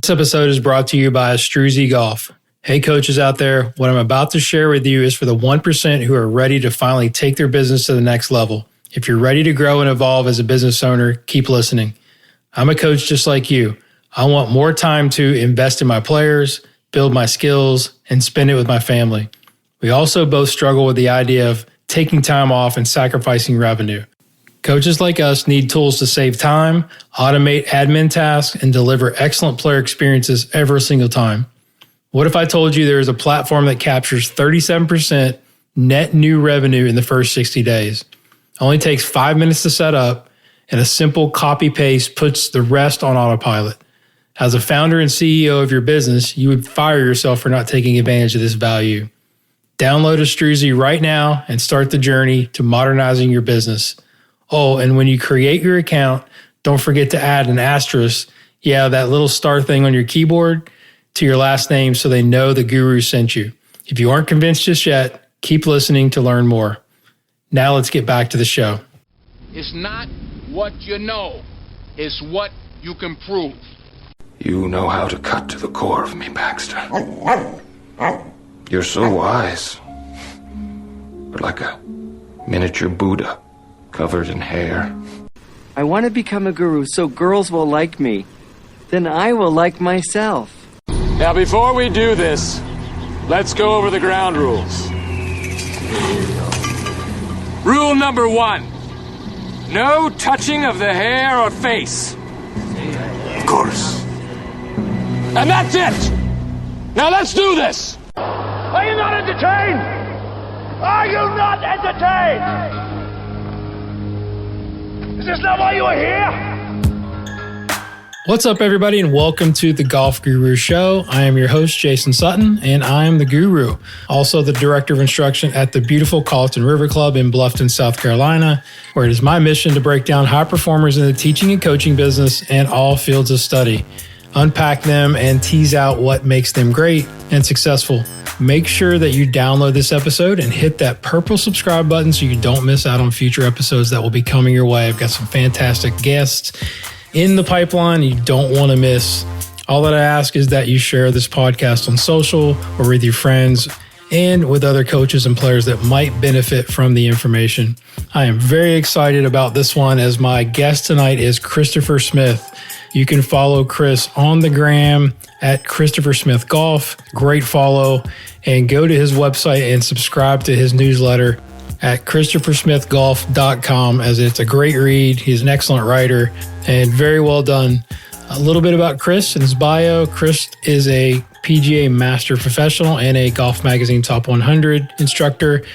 This episode is brought to you by Struzy Golf. Hey coaches out there, what I'm about to share with you is for the 1% who are ready to finally take their business to the next level. If you're ready to grow and evolve as a business owner, keep listening. I'm a coach just like you. I want more time to invest in my players, build my skills, and spend it with my family. We also both struggle with the idea of taking time off and sacrificing revenue. Coaches like us need tools to save time, automate admin tasks, and deliver excellent player experiences every single time. What if I told you there is a platform that captures 37% net new revenue in the first 60 days? It only takes 5 minutes to set up, and a simple copy-paste puts the rest on autopilot. As a founder and CEO of your business, you would fire yourself for not taking advantage of this value. Download a Struzy right now and start the journey to modernizing your business. Oh, and when you create your account, don't forget to add an asterisk, that little star thing on your keyboard, to your last name so they know the guru sent you. If you aren't convinced just yet, keep listening to learn more. Now let's get back to the show. It's not what you know, it's what you can prove. You know how to cut to the core of me, Baxter. You're so wise. You're like a miniature Buddha covered in hair. I want to become a guru so girls will like me. Then I will like myself. Now, before we do this, let's go over the ground rules. Rule number 1, no touching of the hair or face. Of course. And that's it! Now let's do this! Are you not entertained? Are you not entertained? Is this not why you are here? What's up, everybody, and welcome to the Golf Guru Show. I am your host, Jason Sutton, and I am the guru, also the director of instruction at the beautiful Colleton River Club in Bluffton, South Carolina, where it is my mission to break down high performers in the teaching and coaching business and all fields of study, unpack them, and tease out what makes them great and successful. Make sure that you download this episode and hit that purple subscribe button so you don't miss out on future episodes that will be coming your way. I've got some fantastic guests in the pipeline you don't want to miss. All that I ask is that you share this podcast on social or with your friends and with other coaches and players that might benefit from the information. I am very excited about this one as my guest tonight is Christopher Smith. You can follow Chris on the gram at Christopher Smith Golf. Great follow, and go to his website and subscribe to his newsletter at ChristopherSmithGolf.com, as it's a great read. He's an excellent writer and very well done. A little bit about Chris and his bio. Chris is a PGA Master Professional and a Golf Magazine Top 100 instructor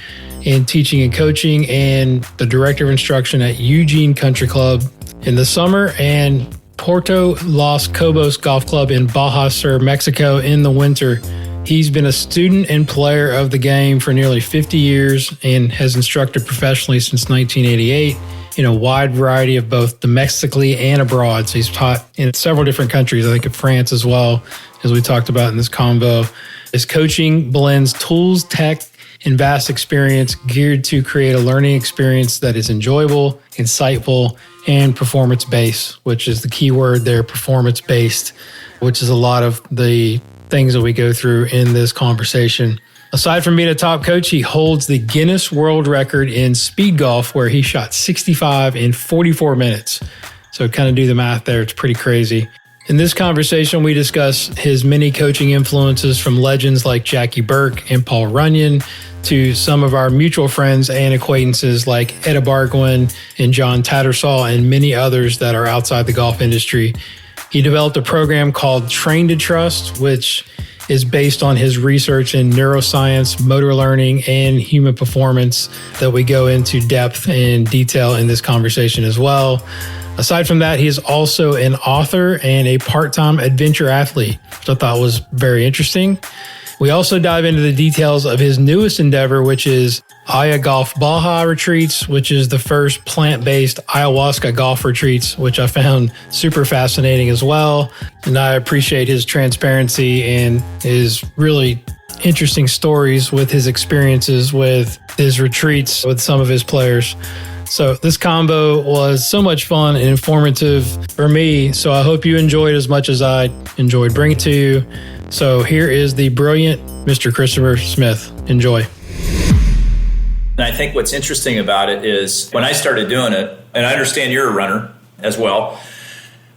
in teaching and coaching, and the director of instruction at Eugene Country Club in the summer and Puerto Los Cabos Golf Club in Baja Sur, Mexico in the winter. He's been a student and player of the game for nearly 50 years and has instructed professionally since 1988 in a wide variety of both domestically and abroad. So he's taught in several different countries, I think in France as well, as we talked about in this convo. His coaching blends tools, tech, and vast experience geared to create a learning experience that is enjoyable, insightful, and performance-based, which is the key word there, performance-based, which is a lot of the things that we go through in this conversation. Aside from being a top coach, he holds the Guinness World Record in speed golf, where he shot 65 in 44 minutes. So kind of do the math there. It's pretty crazy. In this conversation, we discuss his many coaching influences from legends like Jackie Burke and Paul Runyon to some of our mutual friends and acquaintances like Etta Bargwin and John Tattersall and many others that are outside the golf industry. He developed a program called Train to Trust, which is based on his research in neuroscience, motor learning, and human performance that we go into depth and detail in this conversation as well. Aside from that, he is also an author and a part-time adventure athlete, which I thought was very interesting. We also dive into the details of his newest endeavor, which is Ayahuasca Baja Retreats, which is the first plant-based Ayahuasca Golf Retreats, which I found super fascinating as well. And I appreciate his transparency and his really interesting stories with his experiences with his retreats with some of his players. So this combo was so much fun and informative for me. So I hope you enjoyed as much as I enjoyed bringing it to you. So here is the brilliant Mr. Christopher Smith. Enjoy. And I think what's interesting about it is when I started doing it, and I understand you're a runner as well,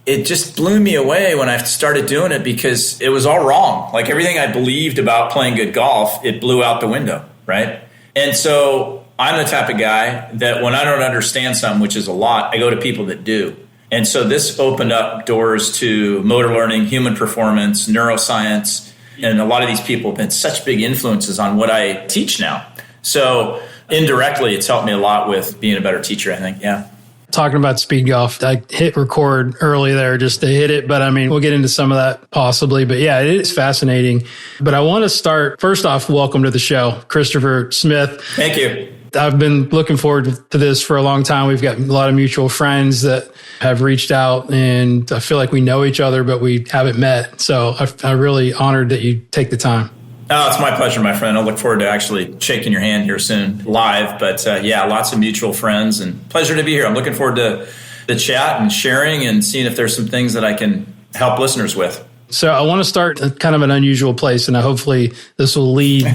it just blew me away when I started doing it because it was all wrong. Like everything I believed about playing good golf, it blew out the window, right? And so I'm the type of guy that when I don't understand something, which is a lot, I go to people that do. And so this opened up doors to motor learning, human performance, neuroscience, and a lot of these people have been such big influences on what I teach now. So indirectly, it's helped me a lot with being a better teacher, I think, yeah. Talking about speed golf, I hit record early there just to hit it, but I mean, we'll get into some of that possibly. But yeah, it is fascinating. But I want to start, first off, welcome to the show, Christopher Smith. Thank you. I've been looking forward to this for a long time. We've got a lot of mutual friends that have reached out, and I feel like we know each other, but we haven't met. So I'm really honored that you take the time. Oh, it's my pleasure, my friend. I look forward to actually shaking your hand here soon live. But yeah, lots of mutual friends and pleasure to be here. I'm looking forward to the chat and sharing and seeing if there's some things that I can help listeners with. So I want to start at kind of an unusual place, and hopefully this will lead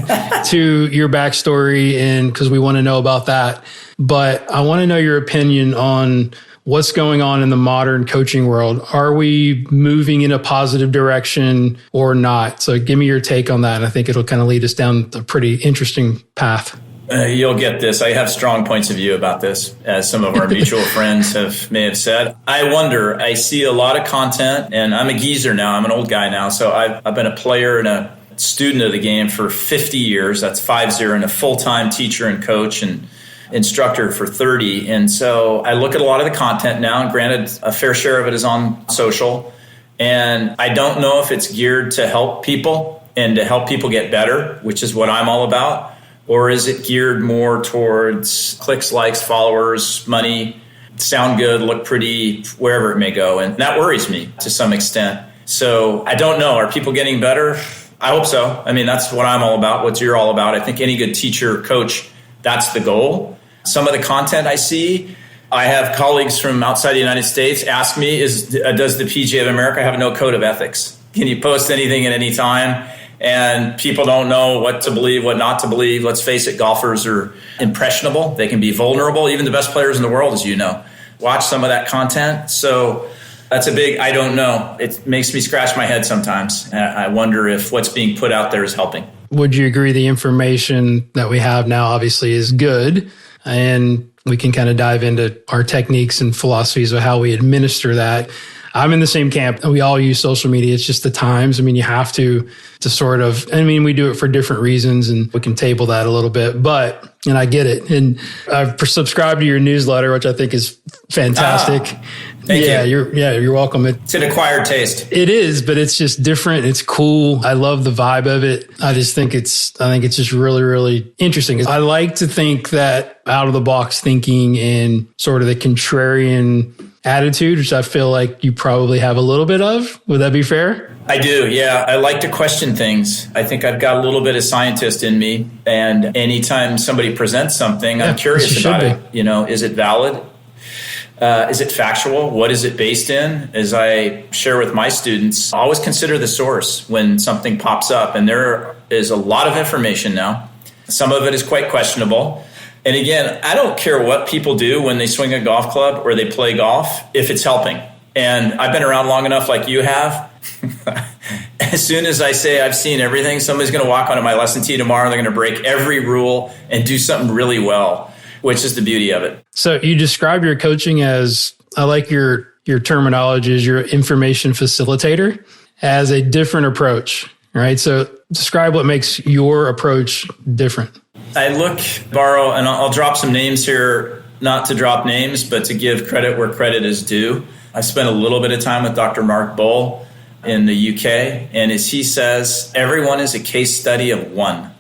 to your backstory, and because we want to know about that. But I want to know your opinion on what's going on in the modern coaching world. Are we moving in a positive direction or not? So give me your take on that. And I think it'll kind of lead us down a pretty interesting path. You'll get this. I have strong points of view about this, as some of our mutual friends may have said. I wonder, I see a lot of content, and I'm a geezer now. I'm an old guy now. So I've been a player and a student of the game for 50 years. That's 50, and a full-time teacher and coach and instructor for 30. And so I look at a lot of the content now, and granted, a fair share of it is on social. And I don't know if it's geared to help people and to help people get better, which is what I'm all about. Or is it geared more towards clicks, likes, followers, money, sound good, look pretty, wherever it may go? And that worries me to some extent. So I don't know. Are people getting better? I hope so. I mean, that's what I'm all about, what you're all about. I think any good teacher, coach, that's the goal. Some of the content I see, I have colleagues from outside the United States ask me, does the PGA of America have no code of ethics? Can you post anything at any time? And people don't know what to believe, what not to believe. Let's face it, golfers are impressionable. They can be vulnerable. Even the best players in the world, as you know. Watch some of that content. So that's a big, I don't know. It makes me scratch my head sometimes. I wonder if what's being put out there is helping. Would you agree the information that we have now obviously is good? And we can kind of dive into our techniques and philosophies of how we administer that. I'm in the same camp. We all use social media. It's just the times. I mean, you have to sort of, I mean, we do it for different reasons, and we can table that a little bit, and I get it. And I've subscribed to your newsletter, which I think is fantastic. Thank you. You're welcome. It's an acquired taste. It is, but it's just different. It's cool. I love the vibe of it. I think it's just really, really interesting. I like to think that out of the box thinking and sort of the contrarian attitude, which I feel like you probably have a little bit of. Would that be fair? I do, yeah. I like to question things. I think I've got a little bit of scientist in me. And anytime somebody presents something, I'm curious about it. You know, is it valid? Is it factual? What is it based in? As I share with my students, always consider the source when something pops up. And there is a lot of information now. Some of it is quite questionable. And again, I don't care what people do when they swing a golf club or they play golf, if it's helping. And I've been around long enough like you have. As soon as I say I've seen everything, somebody's going to walk onto my lesson tee tomorrow. They're going to break every rule and do something really well, which is the beauty of it. So you describe your coaching as, I like your terminology, as your information facilitator, as a different approach, right? So describe what makes your approach different. I borrow, and I'll drop some names here, not to drop names, but to give credit where credit is due. I spent a little bit of time with Dr. Mark Bull in the UK, and as he says, everyone is a case study of one.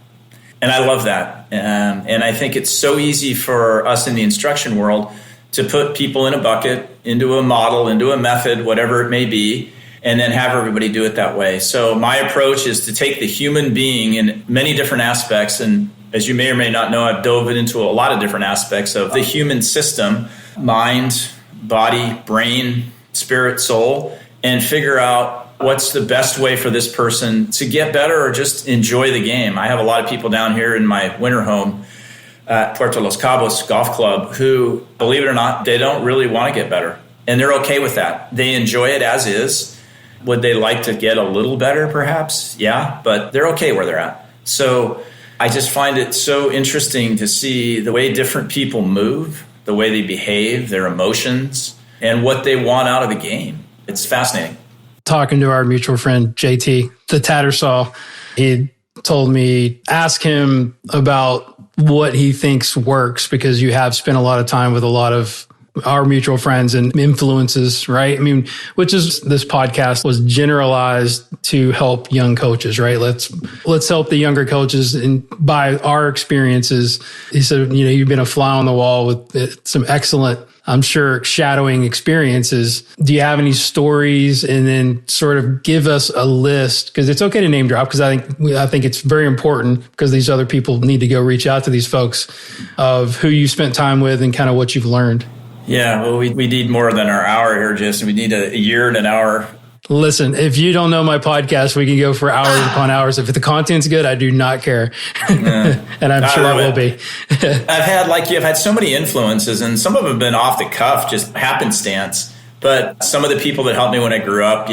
And I love that. And I think it's so easy for us in the instruction world to put people in a bucket, into a model, into a method, whatever it may be, and then have everybody do it that way. So my approach is to take the human being in many different aspects and As you may or may not know, I've dove into a lot of different aspects of the human system, mind, body, brain, spirit, soul, and figure out what's the best way for this person to get better or just enjoy the game. I have a lot of people down here in my winter home at Puerto Los Cabos Golf Club who, believe it or not, they don't really want to get better. And they're okay with that. They enjoy it as is. Would they like to get a little better, perhaps? Yeah, but they're okay where they're at. So I just find it so interesting to see the way different people move, the way they behave, their emotions, and what they want out of the game. It's fascinating. Talking to our mutual friend, JT, the Tattersall, he told me, ask him about what he thinks works, because you have spent a lot of time with a lot of our mutual friends and influences, right? I mean, which is, this podcast was generalized to help young coaches, right? Let's help the younger coaches. And by our experiences, he said, you've been a fly on the wall with some excellent, I'm sure, shadowing experiences. Do you have any stories? And then sort of give us a list, because it's okay to name drop, because I think it's very important, because these other people need to go reach out to these folks, of who you spent time with and kind of what you've learned. Yeah, well, we need more than our hour here, Jason. We need a year and an hour. Listen, if you don't know my podcast, we can go for hours upon hours. If the content's good, I do not care. And I'm sure it will be. I've had so many influences, and some of them have been off the cuff, just happenstance. But some of the people that helped me when I grew up,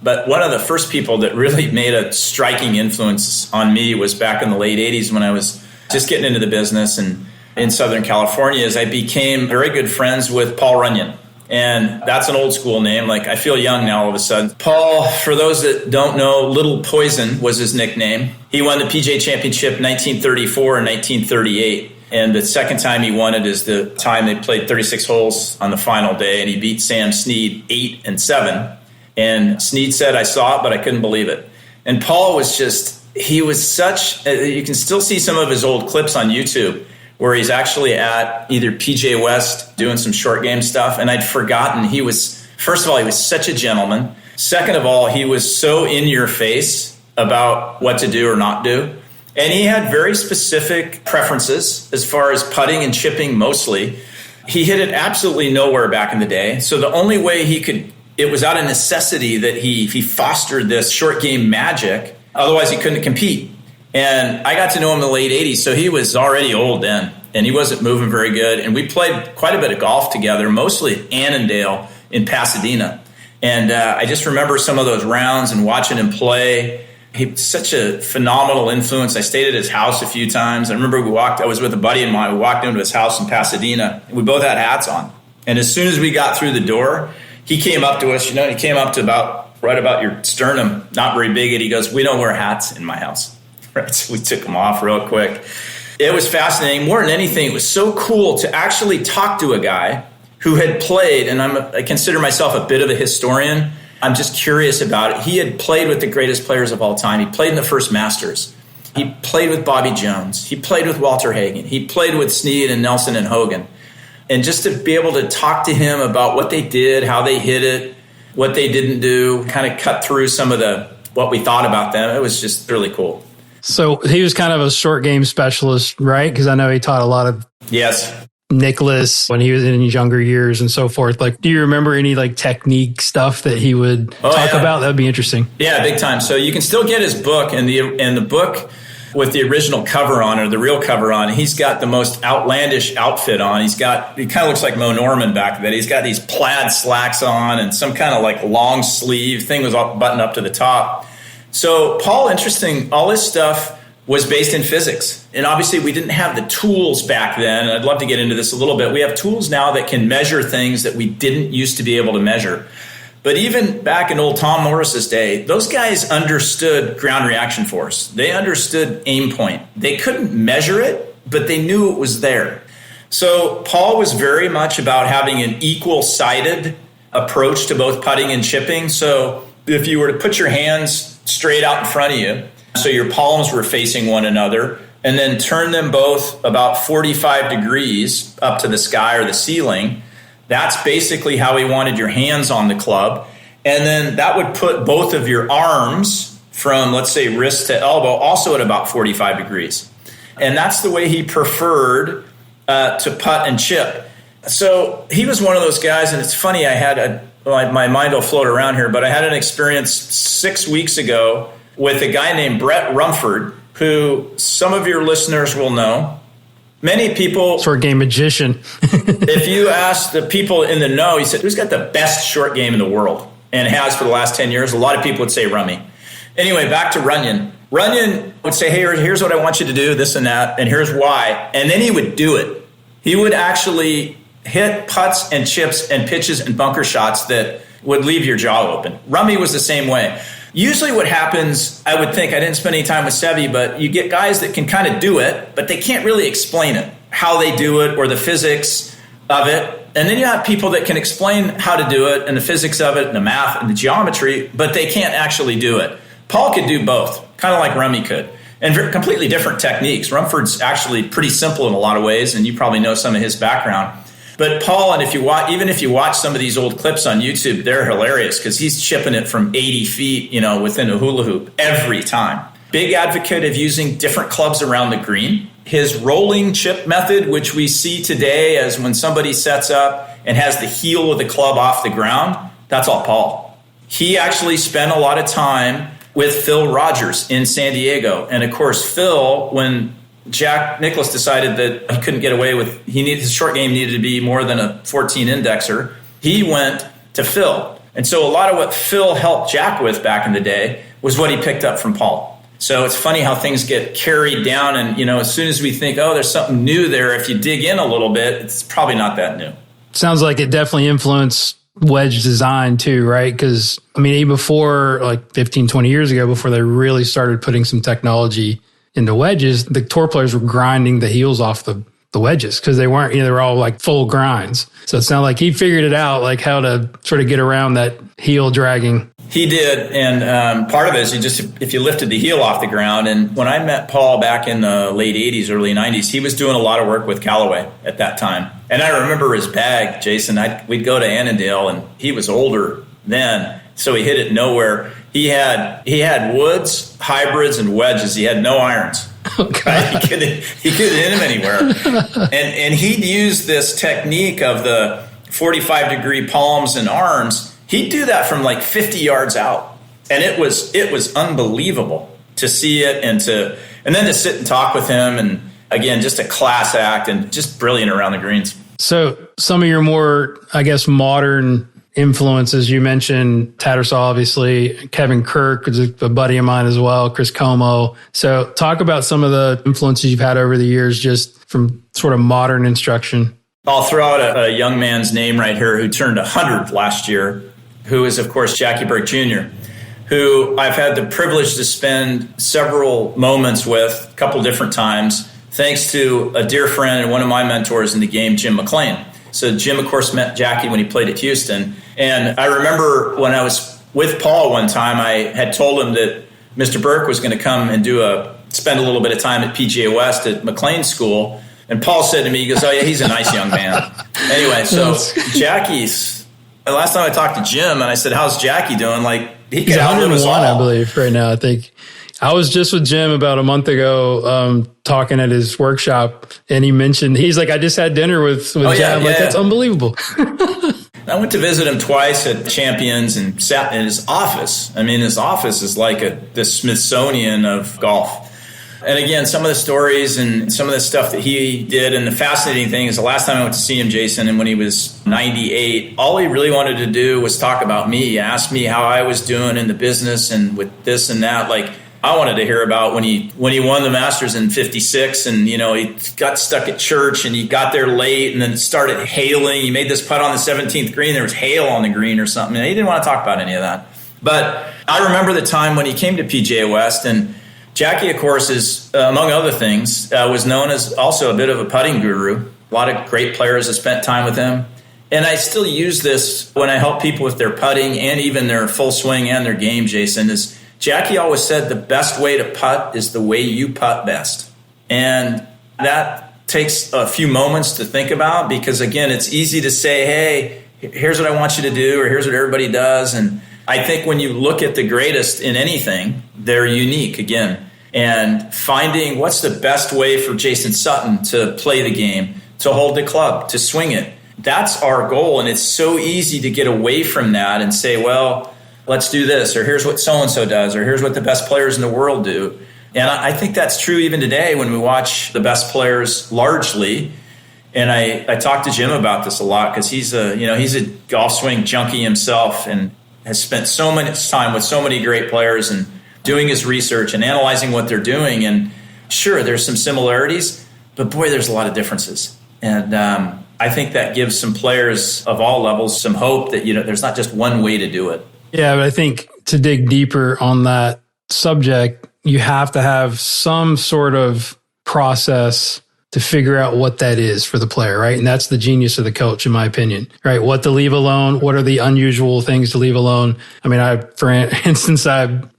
But one of the first people that really made a striking influence on me was back in the late 80s when I was just getting into the business and in Southern California, as I became very good friends with Paul Runyon. And that's an old school name. Like, I feel young now all of a sudden. Paul, for those that don't know, Little Poison was his nickname. He won the PGA Championship 1934 and 1938. And the second time he won it is the time they played 36 holes on the final day, and he beat Sam Snead 8 and 7. And Snead said, I saw it, but I couldn't believe it. And Paul was he was such, you can still see some of his old clips on YouTube, where he's actually at either PGA West doing some short game stuff. And I'd forgotten first of all, he was such a gentleman. Second of all, he was so in your face about what to do or not do. And he had very specific preferences as far as putting and chipping mostly. He hit it absolutely nowhere back in the day. So the only way it was out of necessity that he fostered this short game magic. Otherwise, he couldn't compete. And I got to know him in the late 80s, so he was already old then, and he wasn't moving very good. And we played quite a bit of golf together, mostly at Annandale in Pasadena. And I just remember some of those rounds and watching him play. He was such a phenomenal influence. I stayed at his house a few times. I remember I was with a buddy of mine. We walked into his house in Pasadena, and we both had hats on. And as soon as we got through the door, he came up to us. He came up to right about your sternum, not very big. And he goes, "We don't wear hats in my house." Right, so we took them off real quick. It was fascinating. More than anything, it was so cool to actually talk to a guy who had played, and I consider myself a bit of a historian. I'm just curious about it. He had played with the greatest players of all time. He played in the first Masters. He played with Bobby Jones. He played with Walter Hagen. He played with Snead and Nelson and Hogan. And just to be able to talk to him about what they did, how they hit it, what they didn't do, kind of cut through some of what we thought about them, it was just really cool. So he was kind of a short game specialist, right? Because I know he taught a lot of Nicholas when he was in his younger years and so forth. Like, do you remember any technique stuff that he would talk about? That would be interesting. Yeah, big time. So you can still get his book, and the book with the original cover on, or the real cover on. He's got the most outlandish outfit on. He kind of looks like Mo Norman back then. He's got these plaid slacks on and some kind of long sleeve thing was buttoned up to the top. So Paul, interesting, all his stuff was based in physics. And obviously we didn't have the tools back then. And I'd love to get into this a little bit. We have tools now that can measure things that we didn't used to be able to measure. But even back in old Tom Morris's day, those guys understood ground reaction force. They understood aim point. They couldn't measure it, but they knew it was there. So Paul was very much about having an equal-sided approach to both putting and chipping. So if you were to put your hands straight out in front of you, so your palms were facing one another, and then turn them both about 45 degrees up to the sky or the ceiling, that's basically how he wanted your hands on the club. And then that would put both of your arms from, let's say, wrist to elbow also at about 45 degrees. And that's the way he preferred to putt and chip. So he was one of those guys, and it's funny, my mind will float around here, but I had an experience 6 weeks ago with a guy named Brett Rumford, who some of your listeners will know. Many people... Short game magician. If you ask the people in the know, he said, who's got the best short game in the world? And has for the last 10 years. A lot of people would say Rummy. Anyway, back to Runyon. Runyon would say, hey, here's what I want you to do, this and that, and here's why. And then he would do it. He would actually hit putts and chips and pitches and bunker shots that would leave your jaw open. Rummy was the same way. Usually what happens, I would think, I didn't spend any time with Sevi, but you get guys that can kind of do it, but they can't really explain it, how they do it or the physics of it. And then you have people that can explain how to do it and the physics of it and the math and the geometry, but they can't actually do it. Paul could do both, kind of like Rummy could, and completely different techniques. Rumford's actually pretty simple in a lot of ways, and you probably know some of his background. But Paul, and even if you watch some of these old clips on YouTube, they're hilarious because he's chipping it from 80 feet, within a hula hoop every time. Big advocate of using different clubs around the green. His rolling chip method, which we see today as when somebody sets up and has the heel of the club off the ground, that's all Paul. He actually spent a lot of time with Phil Rogers in San Diego. And of course, Phil, when Jack Nicklaus decided that he couldn't get away with, his short game needed to be more than a 14 indexer, he went to Phil. And so a lot of what Phil helped Jack with back in the day was what he picked up from Paul. So it's funny how things get carried down. And, as soon as we think, there's something new there, if you dig in a little bit, it's probably not that new. Sounds like it definitely influenced wedge design too, right? Because, even before, like 15, 20 years ago, before they really started putting some technology into wedges, the tour players were grinding the heels off the wedges because they weren't, they were all like full grinds. So it sounded like he figured it out, like how to sort of get around that heel dragging. He did, and part of it is if you lifted the heel off the ground. And when I met Paul back in the late 80s, early 90s, he was doing a lot of work with Callaway at that time. And I remember his bag, Jason. We'd go to Annandale, and he was older then, so he hit it nowhere. He had woods, hybrids, and wedges. He had no irons. Right? He couldn't hit him anywhere. And he'd use this technique of the 45-degree palms and arms. He'd do that from like 50 yards out. And it was unbelievable to see it and then to sit and talk with him. And again, just a class act and just brilliant around the greens. So some of your more, modern influences, you mentioned Tattersall, obviously, Kevin Kirk is a buddy of mine as well, Chris Como. So talk about some of the influences you've had over the years, just from sort of modern instruction. I'll throw out a young man's name right here who turned 100 last year, who is, of course, Jackie Burke Jr., who I've had the privilege to spend several moments with a couple different times, thanks to a dear friend and one of my mentors in the game, Jim McLean. So Jim, of course, met Jackie when he played at Houston. And I remember when I was with Paul one time, I had told him that Mr. Burke was going to come and spend a little bit of time at PGA West at McLean School. And Paul said to me, he goes, oh, yeah, he's a nice young man. Anyway, so Jackie's, last time I talked to Jim, and I said, how's Jackie doing? Like, he's 101, I believe, right now, I think. I was just with Jim about a month ago talking at his workshop, and he mentioned, he's like, I just had dinner with Jim. I'm like, that's unbelievable. I went to visit him twice at Champions and sat in his office. His office is like the Smithsonian of golf. And again, some of the stories and some of the stuff that he did, and the fascinating thing is the last time I went to see him, Jason, and when he was 98, all he really wanted to do was talk about me. He asked me how I was doing in the business and with this and that. Like, I wanted to hear about when he won the Masters in 56 and, he got stuck at church and he got there late and then it started hailing. He made this putt on the 17th green. There was hail on the green or something. And he didn't want to talk about any of that. But I remember the time when he came to PGA West, and Jackie, of course, is, among other things, was known as also a bit of a putting guru. A lot of great players have spent time with him. And I still use this when I help people with their putting and even their full swing and their game, Jason, is Jackie always said the best way to putt is the way you putt best. And that takes a few moments to think about because, again, it's easy to say, hey, here's what I want you to do or here's what everybody does. And I think when you look at the greatest in anything, they're unique. Again, and finding what's the best way for Jason Sutton to play the game, to hold the club, to swing it. That's our goal. And it's so easy to get away from that and say, well, let's do this, or here's what so-and-so does, or here's what the best players in the world do. And I think that's true even today when we watch the best players largely. And I talk to Jim about this a lot because he's a golf swing junkie himself and has spent so much time with so many great players and doing his research and analyzing what they're doing. And sure, there's some similarities, but boy, there's a lot of differences. And I think that gives some players of all levels some hope that, there's not just one way to do it. Yeah, but I think to dig deeper on that subject, you have to have some sort of process to figure out what that is for the player, right? And that's the genius of the coach, in my opinion, right? What to leave alone. What are the unusual things to leave alone? I mean, for instance,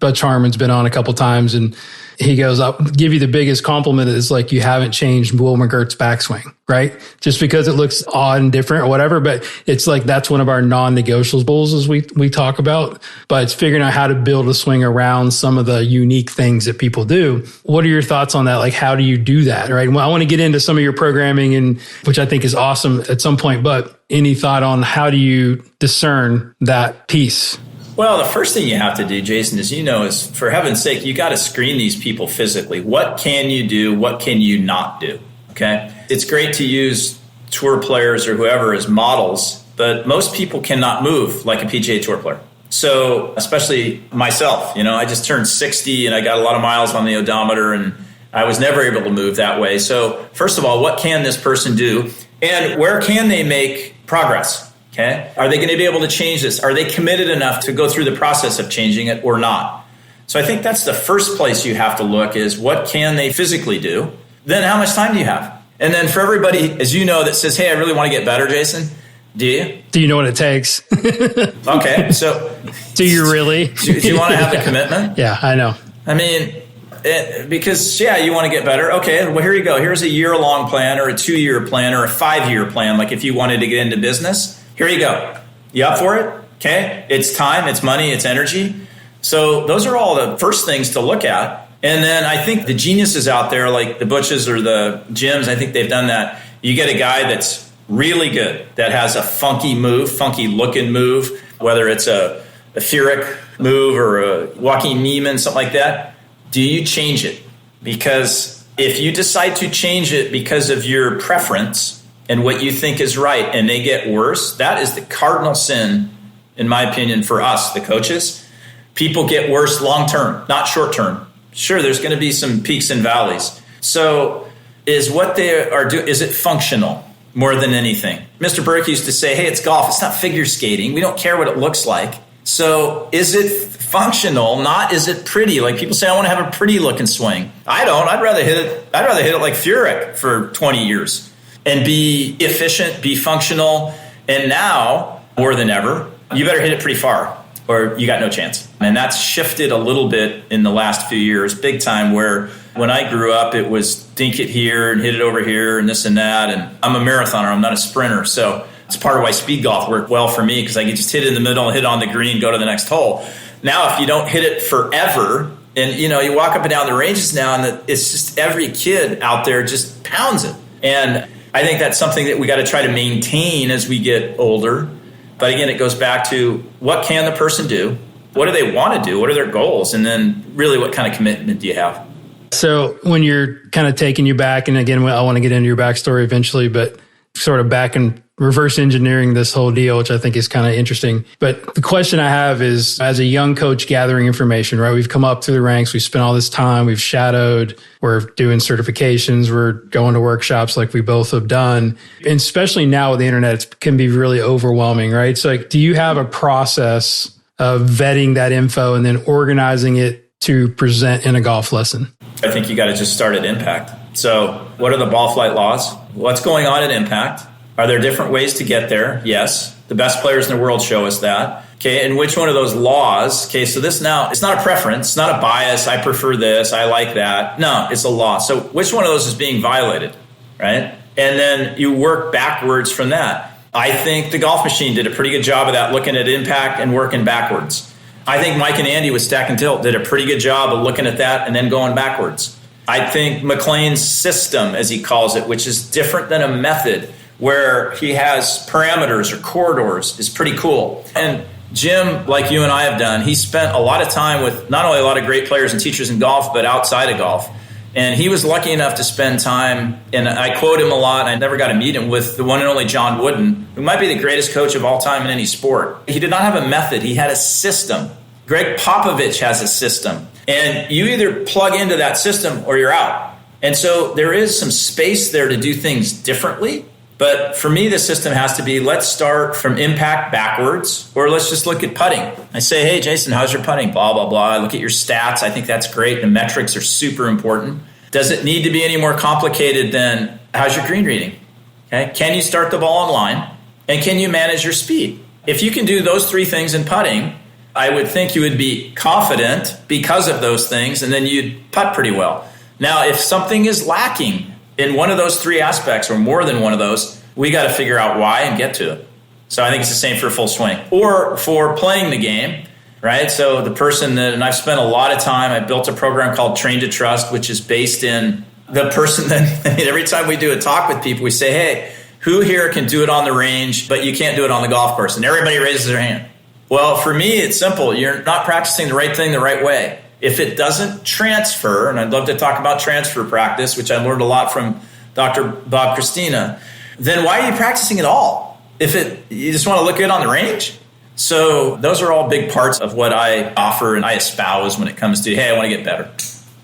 Butch Harmon's been on a couple times, and he goes, I'll give you the biggest compliment is like, you haven't changed Will McGirt's backswing, right? Just because it looks odd and different or whatever, but it's like, that's one of our non-negotiables as we talk about, but it's figuring out how to build a swing around some of the unique things that people do. What are your thoughts on that? Like, how do you do that, right? Well, I want to get into some of your programming, and which I think is awesome at some point, but any thought on how do you discern that piece? Well, the first thing you have to do, Jason, is for heaven's sake, you got to screen these people physically. What can you do? What can you not do? Okay. It's great to use tour players or whoever as models, but most people cannot move like a PGA Tour player. So especially myself, I just turned 60 and I got a lot of miles on the odometer and I was never able to move that way. So first of all, what can this person do? And where can they make progress? Okay. Are they going to be able to change this? Are they committed enough to go through the process of changing it or not? So I think that's the first place you have to look is what can they physically do? Then how much time do you have? And then for everybody, as you know, that says, hey, I really want to get better, Jason, do you? Do you know what it takes? Okay. So do you really? Do you want to have the commitment? Yeah, I know. I mean, because, you want to get better. Okay, well, here you go. Here's a year-long plan or a 2-year plan or a 5-year plan, like if you wanted to get into business. Here you go. You up for it? Okay. It's time, it's money, it's energy. So those are all the first things to look at. And then I think the geniuses out there, like the Butches or the Jims, I think they've done that. You get a guy that's really good, that has a funky move, funky looking move, whether it's a Furyk move or a Joaquin Niemann, something like that. Do you change it? Because if you decide to change it because of your preference and what you think is right, and they get worse, that is the cardinal sin, in my opinion, for us, the coaches. People get worse long-term, not short-term. Sure, there's going to be some peaks and valleys. So is what they are doing, is it functional more than anything? Mr. Burke used to say, hey, it's golf. It's not figure skating. We don't care what it looks like. So is it functional, not is it pretty? Like people say, I want to have a pretty looking swing. I don't. I'd rather hit it like Furyk for 20 years. And be efficient, be functional. And now, more than ever, you better hit it pretty far or you got no chance. And that's shifted a little bit in the last few years, big time, where when I grew up, it was dink it here and hit it over here and this and that. And I'm a marathoner. I'm not a sprinter. So it's part of why speed golf worked well for me because I could just hit it in the middle, hit on the green, go to the next hole. Now, if you don't hit it forever, and you walk up and down the ranges now and it's just every kid out there just pounds it. And I think that's something that we got to try to maintain as we get older. But again, it goes back to what can the person do? What do they want to do? What are their goals? And then really what kind of commitment do you have? So when you're kind of taking you back, and again, I want to get into your backstory eventually, but sort of back and reverse engineering this whole deal, which I think is kind of interesting. But the question I have is, as a young coach gathering information, right? We've come up through the ranks. We've spent all this time. We've shadowed. We're doing certifications. We're going to workshops like we both have done. And especially now with the internet, it can be really overwhelming, right? So do you have a process of vetting that info and then organizing it to present in a golf lesson? I think you got to just start at impact. So what are the ball flight laws? What's going on at impact? Are there different ways to get there? Yes. The best players in the world show us that. Okay. And which one of those laws? Okay. So this now, it's not a preference. It's not a bias. I prefer this. I like that. No, it's a law. So which one of those is being violated? Right. And then you work backwards from that. I think the Golf Machine did a pretty good job of that, looking at impact and working backwards. I think Mike and Andy with Stack and Tilt did a pretty good job of looking at that and then going backwards. I think McLean's system, as he calls it, which is different than a method where he has parameters or corridors, is pretty cool. And Jim, like you and I have done, he spent a lot of time with not only a lot of great players and teachers in golf, but outside of golf. And he was lucky enough to spend time, and I quote him a lot, and I never got to meet him, with the one and only John Wooden, who might be the greatest coach of all time in any sport. He did not have a method. He had a system. Greg Popovich has a system. And you either plug into that system or you're out. And so there is some space there to do things differently. But for me, the system has to be, let's start from impact backwards, or let's just look at putting. I say, hey, Jason, how's your putting? Blah, blah, blah. I look at your stats. I think that's great. The metrics are super important. Does it need to be any more complicated than how's your green reading? Okay. Can you start the ball on line? And can you manage your speed? If you can do those three things in putting, I would think you would be confident because of those things, and then you'd putt pretty well. Now, if something is lacking in one of those three aspects or more than one of those, we got to figure out why and get to it. So I think it's the same for full swing or for playing the game, right? So the person that, and I've spent a lot of time, I built a program called Train to Trust, which is based in the person that, I mean, every time we do a talk with people, we say, hey, who here can do it on the range, but you can't do it on the golf course? And everybody raises their hand. Well, for me, it's simple. You're not practicing the right thing the right way. If it doesn't transfer, and I'd love to talk about transfer practice, which I learned a lot from Dr. Bob Christina, then why are you practicing at all? If you just want to look good on the range? So those are all big parts of what I offer and I espouse when it comes to, hey, I want to get better.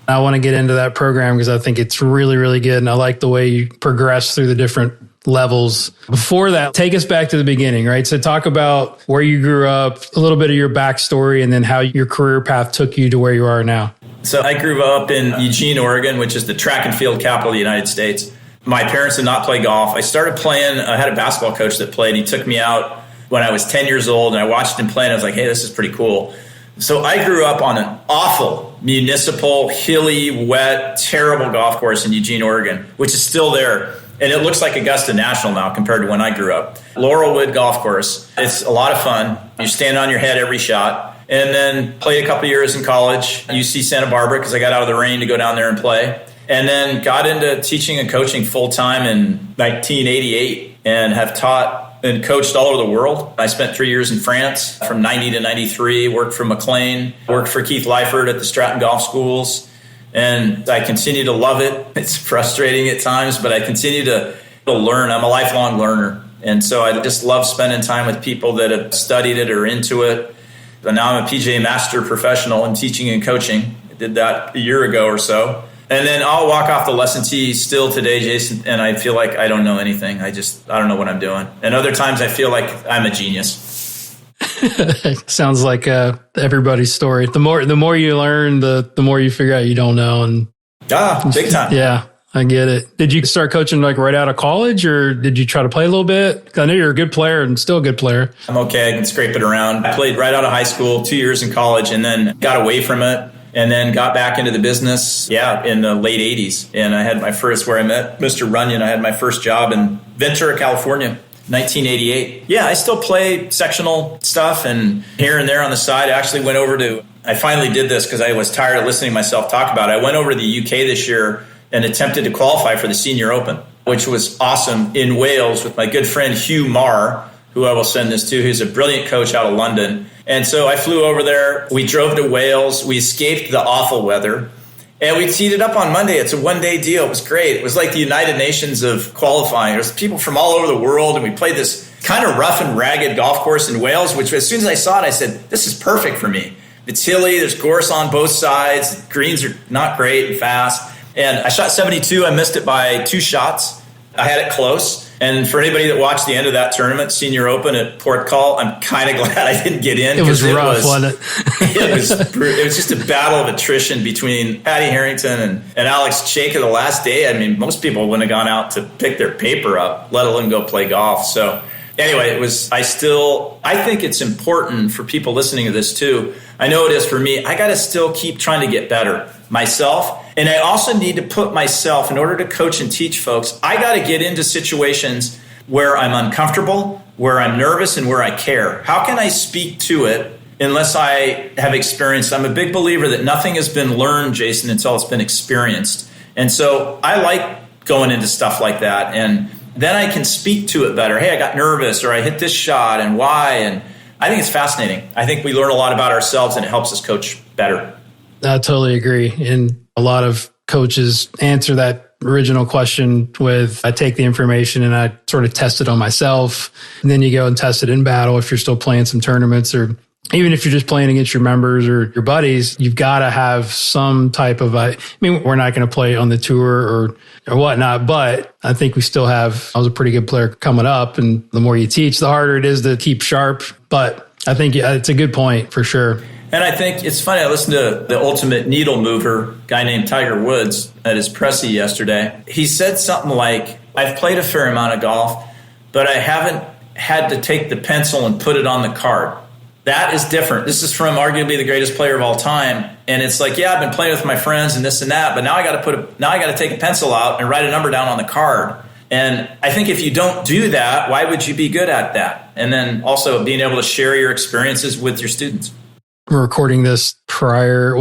I want to get into that program because I think it's really, really good. And I like the way you progress through the different levels. Before that, take us back to the beginning, right? So talk about where you grew up, a little bit of your backstory, and then how your career path took you to where you are now. So I grew up in Eugene, Oregon, which is the track and field capital of the United States. My parents did not play golf. I started playing, I had a basketball coach that played. He took me out when I was 10 years old, and I watched him play, and I was like, hey, this is pretty cool. So I grew up on an awful municipal, hilly, wet, terrible golf course in Eugene, Oregon, which is still there. And it looks like Augusta National now compared to when I grew up. Laurelwood Golf Course. It's a lot of fun. You stand on your head every shot. And then played a couple years in college, UC Santa Barbara, because I got out of the rain to go down there and play. And then got into teaching and coaching full-time in 1988 and have taught and coached all over the world. I spent 3 years in France from 90 to 93, worked for McLean, worked for Keith Leifert at the Stratton Golf Schools. And I continue to love it. It's frustrating at times, but I continue to learn. I'm a lifelong learner. And so I just love spending time with people that have studied it or into it. But now I'm a PGA Master Professional in teaching and coaching. I did that a year ago or so. And then I'll walk off the lesson tee still today, Jason, and I feel like I don't know anything. I don't know what I'm doing. And other times I feel like I'm a genius. Sounds like everybody's story. The more you learn, the more you figure out you don't know. And big time. Yeah, I get it. Did you start coaching like right out of college, or did you try to play a little bit? 'Cause I know you're a good player and still a good player. I'm okay. I can scrape it around. I played right out of high school, 2 years in college, and then got away from it. And then got back into the business, in the late 80s. And I had my first, where I met Mr. Runyon, I had my first job in Ventura, California, 1988. Yeah, I still play sectional stuff and here and there on the side. I actually went over to, I finally did this because I was tired of listening to myself talk about it. I went over to the UK this year and attempted to qualify for the Senior Open, which was awesome, in Wales with my good friend Hugh Marr, who I will send this to, who's a brilliant coach out of London. And so I flew over there. We drove to Wales. We escaped the awful weather. And we teed it up on Monday. It's a one-day deal. It was great. It was like the United Nations of qualifying. There's people from all over the world, and we played this kind of rough and ragged golf course in Wales, which as soon as I saw it, I said, this is perfect for me. It's hilly. There's gorse on both sides. Greens are not great and fast. And I shot 72. I missed it by 2 shots. I had it close. And for anybody that watched the end of that tournament, Senior Open at Porto, I'm kind of glad I didn't get in. It was rough, wasn't it? It was just a battle of attrition between Patty Harrington and Alex Chayka the last day. I mean, most people wouldn't have gone out to pick their paper up, let alone go play golf. So anyway, I think it's important for people listening to this too. I know it is for me. I got to still keep trying to get better myself. And I also need to put myself, in order to coach and teach folks, I got to get into situations where I'm uncomfortable, where I'm nervous, and where I care. How can I speak to it unless I have experienced. I'm a big believer that nothing has been learned, Jason, until it's been experienced. And so I like going into stuff like that. And then I can speak to it better. Hey, I got nervous, or I hit this shot, and why? And I think it's fascinating. I think we learn a lot about ourselves, and it helps us coach better. I totally agree. And a lot of coaches answer that original question with, I take the information and I sort of test it on myself. And then you go and test it in battle if you're still playing some tournaments, or even if you're just playing against your members or your buddies. You've got to have some type of, I mean, we're not going to play on the tour or whatnot, but I think we still have, I was a pretty good player coming up, and the more you teach, the harder it is to keep sharp. But I think it's a good point for sure. And I think it's funny, I listened to the ultimate needle mover, guy named Tiger Woods, at his pressy yesterday. He said something like, I've played a fair amount of golf, but I haven't had to take the pencil and put it on the card. That is different. This is from arguably the greatest player of all time. And it's like, yeah, I've been playing with my friends and this and that, but now I got to take a pencil out and write a number down on the card. And I think if you don't do that, why would you be good at that? And then also being able to share your experiences with your students. We're recording this prior,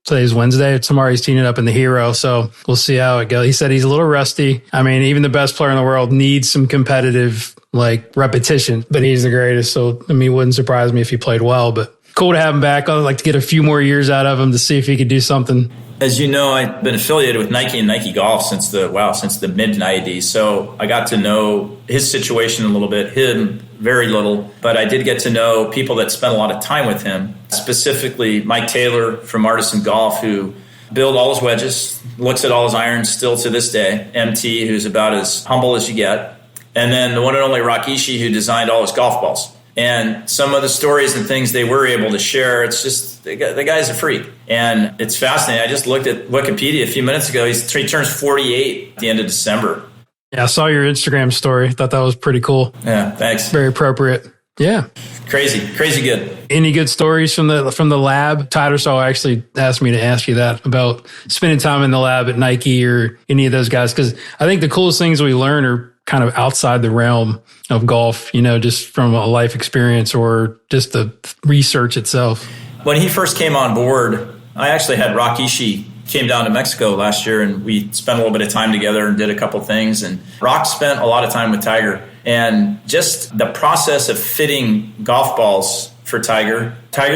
today's Wednesday. Tomorrow he's teeing it up in the Hero, so we'll see how it goes. He said he's a little rusty. I mean, even the best player in the world needs some competitive repetition, but he's the greatest. So, I mean, it wouldn't surprise me if he played well, but cool to have him back. I'd like to get a few more years out of him to see if he could do something. As you know, I've been affiliated with Nike and Nike Golf since the mid-90s. So I got to know his situation a little bit, him very little. But I did get to know people that spent a lot of time with him, specifically Mike Taylor from Artisan Golf, who built all his wedges, looks at all his irons still to this day, MT, who's about as humble as you get. And then the one and only Rakishi, who designed all his golf balls. And some of the stories and things they were able to share, it's just, the guy's a freak. And it's fascinating. I just looked at Wikipedia a few minutes ago. He turns 48 at the end of December. Yeah, I saw your Instagram story. Thought that was pretty cool. Yeah, thanks. Very appropriate. Yeah. Crazy good. Any good stories from the lab? Tattersall actually asked me to ask you that about spending time in the lab at Nike or any of those guys, because I think the coolest things we learn are kind of outside the realm of golf, just from a life experience or just the research itself. When he first came on board, I actually had Rakishi came down to Mexico last year, and we spent a little bit of time together and did a couple things. And Rock spent a lot of time with Tiger, and just the process of fitting golf balls for Tiger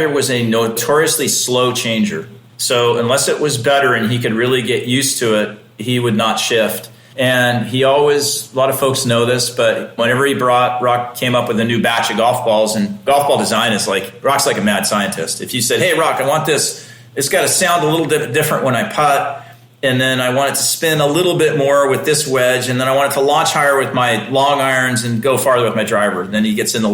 was a notoriously slow changer. So unless it was better and he could really get used to it, he would not shift. And he always, a lot of folks know this, but whenever Rock came up with a new batch of golf balls, and golf ball design is Rock's like a mad scientist. If you said, hey, Rock, I want this, it's got to sound a little bit different when I putt, and then I want it to spin a little bit more with this wedge, and then I want it to launch higher with my long irons and go farther with my driver. And then he gets in the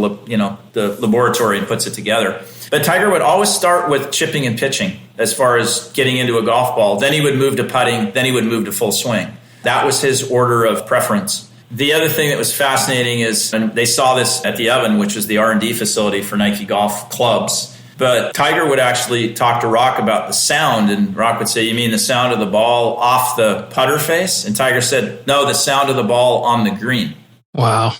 laboratory and puts it together. But Tiger would always start with chipping and pitching as far as getting into a golf ball. Then he would move to putting, then he would move to full swing. That was his order of preference. The other thing that was fascinating is, and they saw this at the Oven, which was the R&D facility for Nike golf clubs, but Tiger would actually talk to Rock about the sound, and Rock would say, you mean the sound of the ball off the putter face? And Tiger said, no, the sound of the ball on the green. Wow.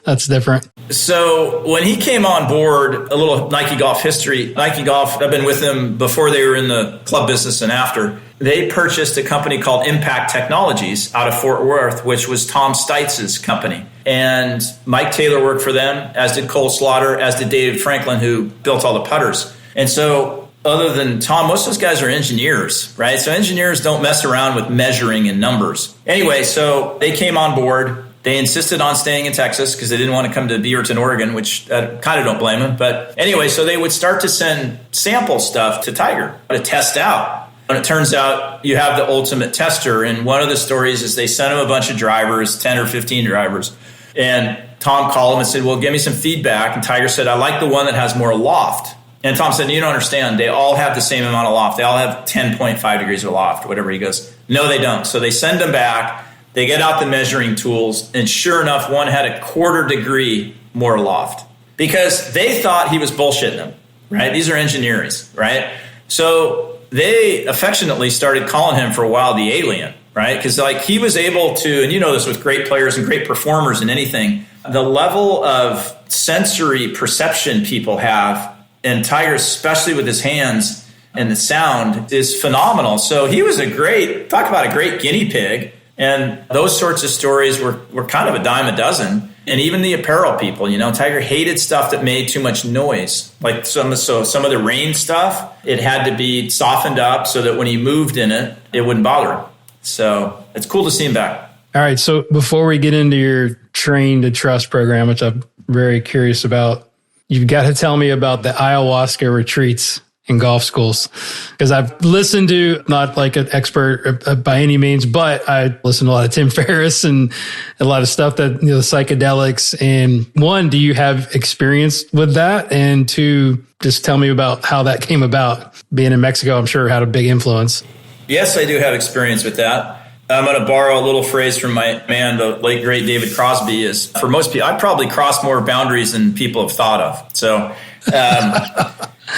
That's different. So when he came on board, a little Nike Golf history. Nike Golf, I've been with them before they were in the club business and after. They purchased a company called Impact Technologies out of Fort Worth, which was Tom Steitz's company. And Mike Taylor worked for them, as did Cole Slaughter, as did David Franklin, who built all the putters. And so other than Tom, most of those guys are engineers, right? So engineers don't mess around with measuring and numbers. Anyway, so they came on board. They insisted on staying in Texas because they didn't want to come to Beaverton, Oregon, which I kind of don't blame them. But anyway, so they would start to send sample stuff to Tiger to test out. And it turns out you have the ultimate tester. And one of the stories is they sent him a bunch of drivers, 10 or 15 drivers. And Tom called him and said, well, give me some feedback. And Tiger said, I like the one that has more loft. And Tom said, you don't understand. They all have the same amount of loft. They all have 10.5 degrees of loft, whatever. He goes, no, they don't. So they send them back. They get out the measuring tools, and sure enough, one had a 1/4 degree more loft because they thought he was bullshitting them, right? These are engineers, right? So they affectionately started calling him for a while the alien, right? Because he was able to, and you know this with great players and great performers in anything, the level of sensory perception people have. And Tiger, especially with his hands and the sound, is phenomenal. So he was talk about a great guinea pig. And those sorts of stories were kind of a dime a dozen. And even the apparel people, Tiger hated stuff that made too much noise. Like some of the rain stuff, it had to be softened up so that when he moved in it, it wouldn't bother him. So it's cool to see him back. All right. So before we get into your Train to Trust program, which I'm very curious about, you've got to tell me about the ayahuasca retreats in golf schools, because I've listened to, not like an expert by any means, but I listened to a lot of Tim Ferriss and a lot of stuff that, the psychedelics. And one, do you have experience with that? And two, just tell me about how that came about. Being in Mexico, I'm sure had a big influence. Yes, I do have experience with that. I'm going to borrow a little phrase from my man, the late great David Crosby, is for most people, I probably crossed more boundaries than people have thought of. So,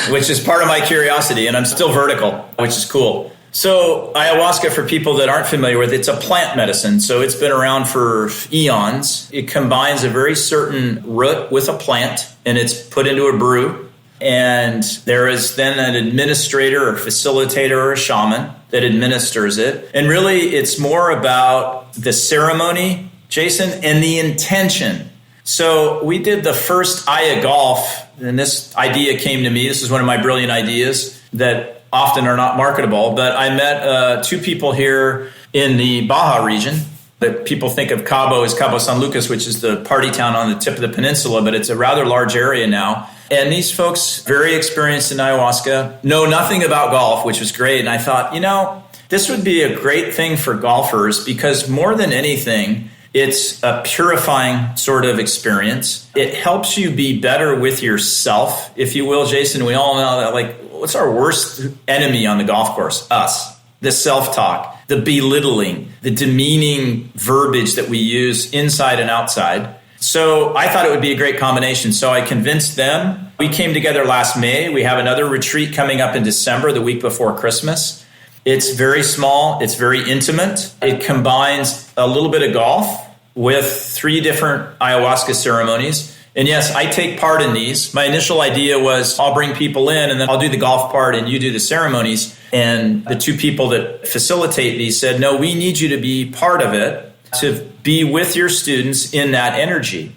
which is part of my curiosity, and I'm still vertical, which is cool. So ayahuasca, for people that aren't familiar with it, it's a plant medicine. So it's been around for eons. It combines a very certain root with a plant, and it's put into a brew. And there is then an administrator or facilitator or a shaman that administers it. And really, it's more about the ceremony, Jason, and the intention. So we did the first Aya Golf, and this idea came to me. This is one of my brilliant ideas that often are not marketable. But I met two people here in the Baja region that people think of Cabo as Cabo San Lucas, which is the party town on the tip of the peninsula, but it's a rather large area now. And these folks, very experienced in ayahuasca, know nothing about golf, which was great. And I thought, this would be a great thing for golfers, because more than anything, it's a purifying sort of experience. It helps you be better with yourself, if you will, Jason. We all know that, what's our worst enemy on the golf course? Us. The self-talk, the belittling, the demeaning verbiage that we use inside and outside. So I thought it would be a great combination. So I convinced them. We came together last May. We have another retreat coming up in December, the week before Christmas. It's very small. It's very intimate. It combines a little bit of golf with 3 different ayahuasca ceremonies. And yes, I take part in these. My initial idea was I'll bring people in and then I'll do the golf part and you do the ceremonies. And the 2 people that facilitate these said, no, we need you to be part of it, to be with your students in that energy.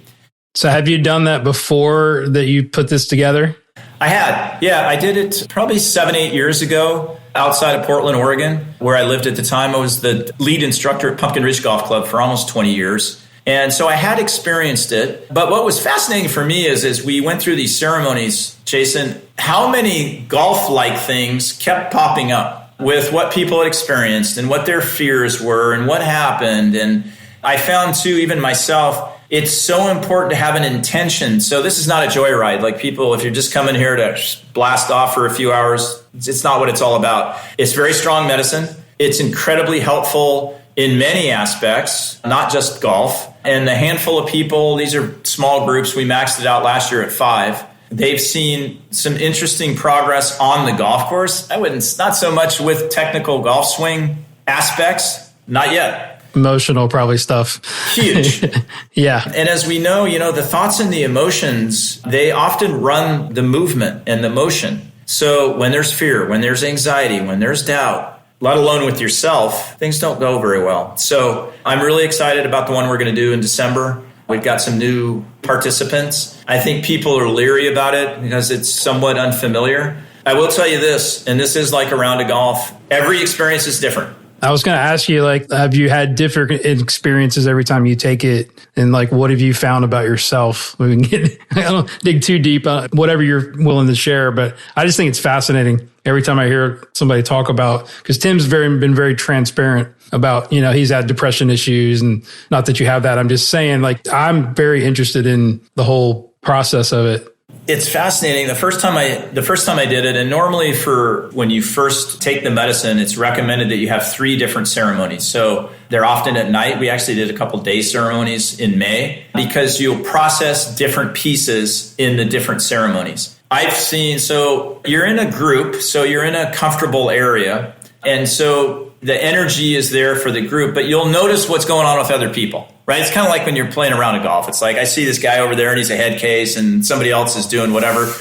So have you done that before that you put this together? I had. Yeah, I did it probably 7-8 years ago outside of Portland, Oregon, where I lived at the time. I was the lead instructor at Pumpkin Ridge Golf Club for almost 20 years. And so I had experienced it. But what was fascinating for me is as we went through these ceremonies, Jason, how many golf-like things kept popping up with what people had experienced and what their fears were and what happened. And I found too, even myself, it's so important to have an intention. So this is not a joyride. Like people, if you're just coming here to blast off for a few hours, it's not what it's all about. It's very strong medicine. It's incredibly helpful in many aspects, not just golf. And the handful of people, these are small groups. We maxed it out last year at 5. They've seen some interesting progress on the golf course. Not so much with technical golf swing aspects, not yet. Emotional probably stuff. Huge. Yeah. And as we know, the thoughts and the emotions, they often run the movement and the motion. So when there's fear, when there's anxiety, when there's doubt, let alone with yourself, things don't go very well. So I'm really excited about the one we're going to do in December. We've got some new participants. I think people are leery about it because it's somewhat unfamiliar. I will tell you this, and this is like a round of golf. Every experience is different. I was going to ask you, have you had different experiences every time you take it? And what have you found about yourself? I don't dig too deep on whatever you're willing to share, but I just think it's fascinating every time I hear somebody talk about, because Tim's been very transparent about, he's had depression issues, and not that you have that. I'm just saying, I'm very interested in the whole process of it. It's fascinating. The first time I did it, and normally for when you first take the medicine, it's recommended that you have 3 different ceremonies. So they're often at night. We actually did a couple day ceremonies in May because you'll process different pieces in the different ceremonies. I've seen, so you're in a group, so you're in a comfortable area. And so the energy is there for the group, but you'll notice what's going on with other people. right? It's kind of like when you're playing around in golf. It's like I see this guy over there and he's a head case and somebody else is doing whatever.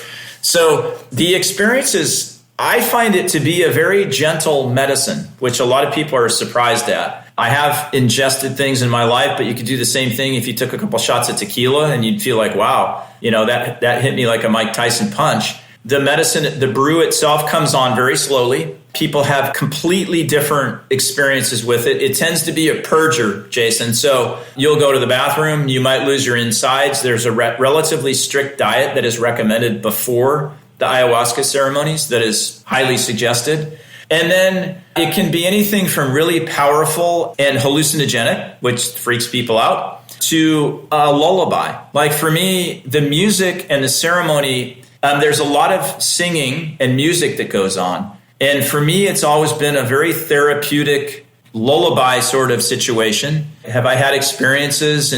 So the experiences, I find it to be a very gentle medicine, which a lot of people are surprised at. I have ingested things in my life, but you could do the same thing if you took a couple shots of tequila and you'd feel like, wow, that hit me like a Mike Tyson punch. The medicine, the brew itself comes on very slowly. People have completely different experiences with it. It tends to be a purger, Jason. So you'll go to the bathroom, you might lose your insides. There's a relatively strict diet that is recommended before the ayahuasca ceremonies that is highly suggested. And then it can be anything from really powerful and hallucinogenic, which freaks people out, to a lullaby. Like for me, the music and the ceremony, there's a lot of singing and music that goes on. And for me, it's always been a very therapeutic lullaby sort of situation. Have I had experiences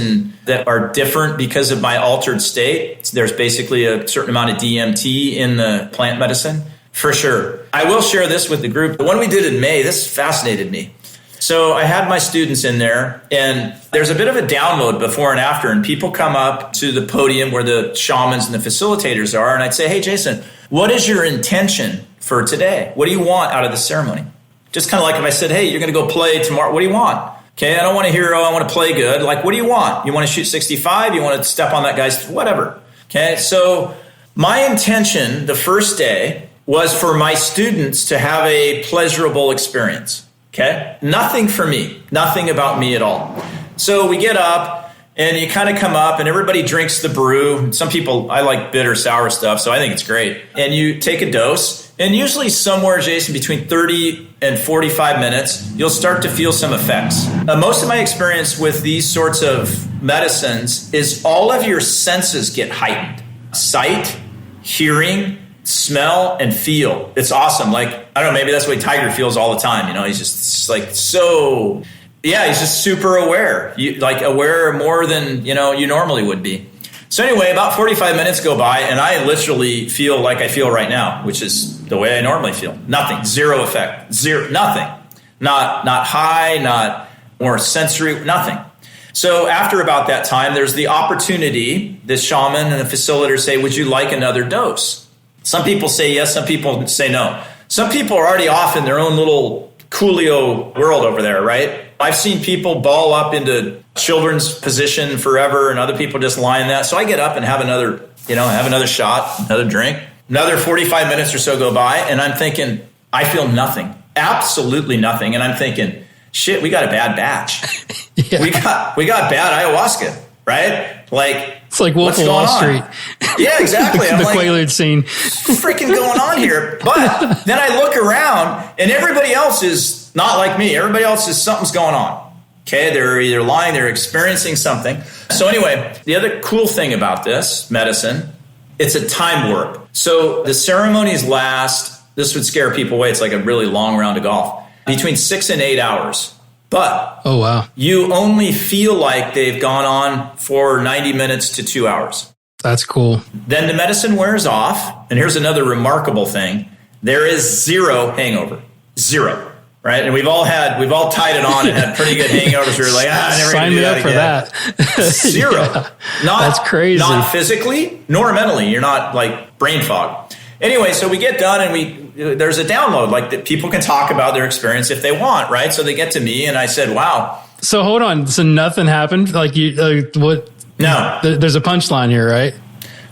that are different because of my altered state? There's basically a certain amount of DMT in the plant medicine. For sure. I will share this with the group. The one we did in May, this fascinated me. So I had my students in there, and there's a bit of a download before and after, and people come up to the podium where the shamans and the facilitators are, and I'd say, hey, Jason, what is your intention for today? What do you want out of the ceremony? Just kind of like if I said, hey, you're going to go play tomorrow. What do you want? Okay, I don't want to hear, I want to play good. Like, what do you want? You want to shoot 65? You want to step on that guy's, whatever. Okay, so my intention the first day was for my students to have a pleasurable experience. Okay, nothing for me, nothing about me at all. So we get up and you kind of come up and everybody drinks the brew. Some people, I like bitter, sour stuff, so I think it's great. And you take a dose, and usually somewhere, Jason, between 30 and 45 minutes, you'll start to feel some effects. Most of my experience with these sorts of medicines is all of your senses get heightened. Sight, hearing, smell, and feel. It's awesome. Like, I don't know, maybe that's the way Tiger feels all the time. He's just like so, yeah, he's just super aware. Aware more than, you normally would be. So anyway, about 45 minutes go by and I literally feel like I feel right now, which is the way I normally feel. Nothing, zero effect, zero, nothing. Not high, not more sensory, nothing. So after about that time, there's the opportunity, the shaman and the facilitator say, would you like another dose? Some people say yes, some people say no. Some people are already off in their own little Coolio world over there, right? I've seen people ball up into children's position forever and other people just lie in that. So I get up and have another shot, another drink. Another 45 minutes or so go by and I'm thinking, I feel nothing, absolutely nothing. And I'm thinking, shit, we got a bad batch. Yeah. We got bad ayahuasca, right? Like, it's like Wolf of Wall Street. Yeah, exactly. The Quaalude scene. Freaking going on here. But then I look around and everybody else is not like me. Everybody else is something's going on. Okay, they're either lying, they're experiencing something. So anyway, the other cool thing about this medicine, it's a time warp. So the ceremonies last, this would scare people away. It's like a really long round of golf, between 6 and 8 hours. But oh wow, you only feel like they've gone on for 90 minutes to 2 hours. That's cool. Then the medicine wears off. And here's another remarkable thing. There is zero hangover. Zero. Right? And we've all tied it on and had pretty good hangovers. We're like, I never sign do me that up for again. that. Zero. Yeah, that's crazy. Not physically nor mentally. You're not like brain fog. Anyway, so we get done and there's a download, like that people can talk about their experience if they want, right? So they get to me and I said, wow. So hold on. So nothing happened? Like what? No. There's a punchline here, right?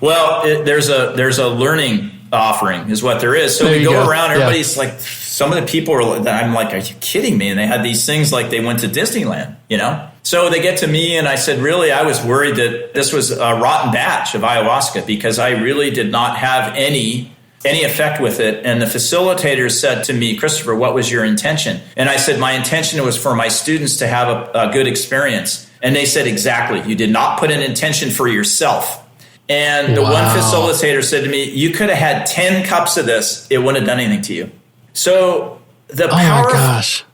Well, there's a learning offering is what there is. So we go around, everybody's like, some of the people I'm like, are you kidding me? And they had these things like they went to Disneyland, So they get to me and I said, really, I was worried that this was a rotten batch of ayahuasca because I really did not have any effect with it. And the facilitator said to me, Christopher, what was your intention? And I said, my intention was for my students to have a good experience. And they said, exactly. You did not put an intention for yourself. And the one facilitator said to me, you could have had 10 cups of this. It wouldn't have done anything to you. So the powerful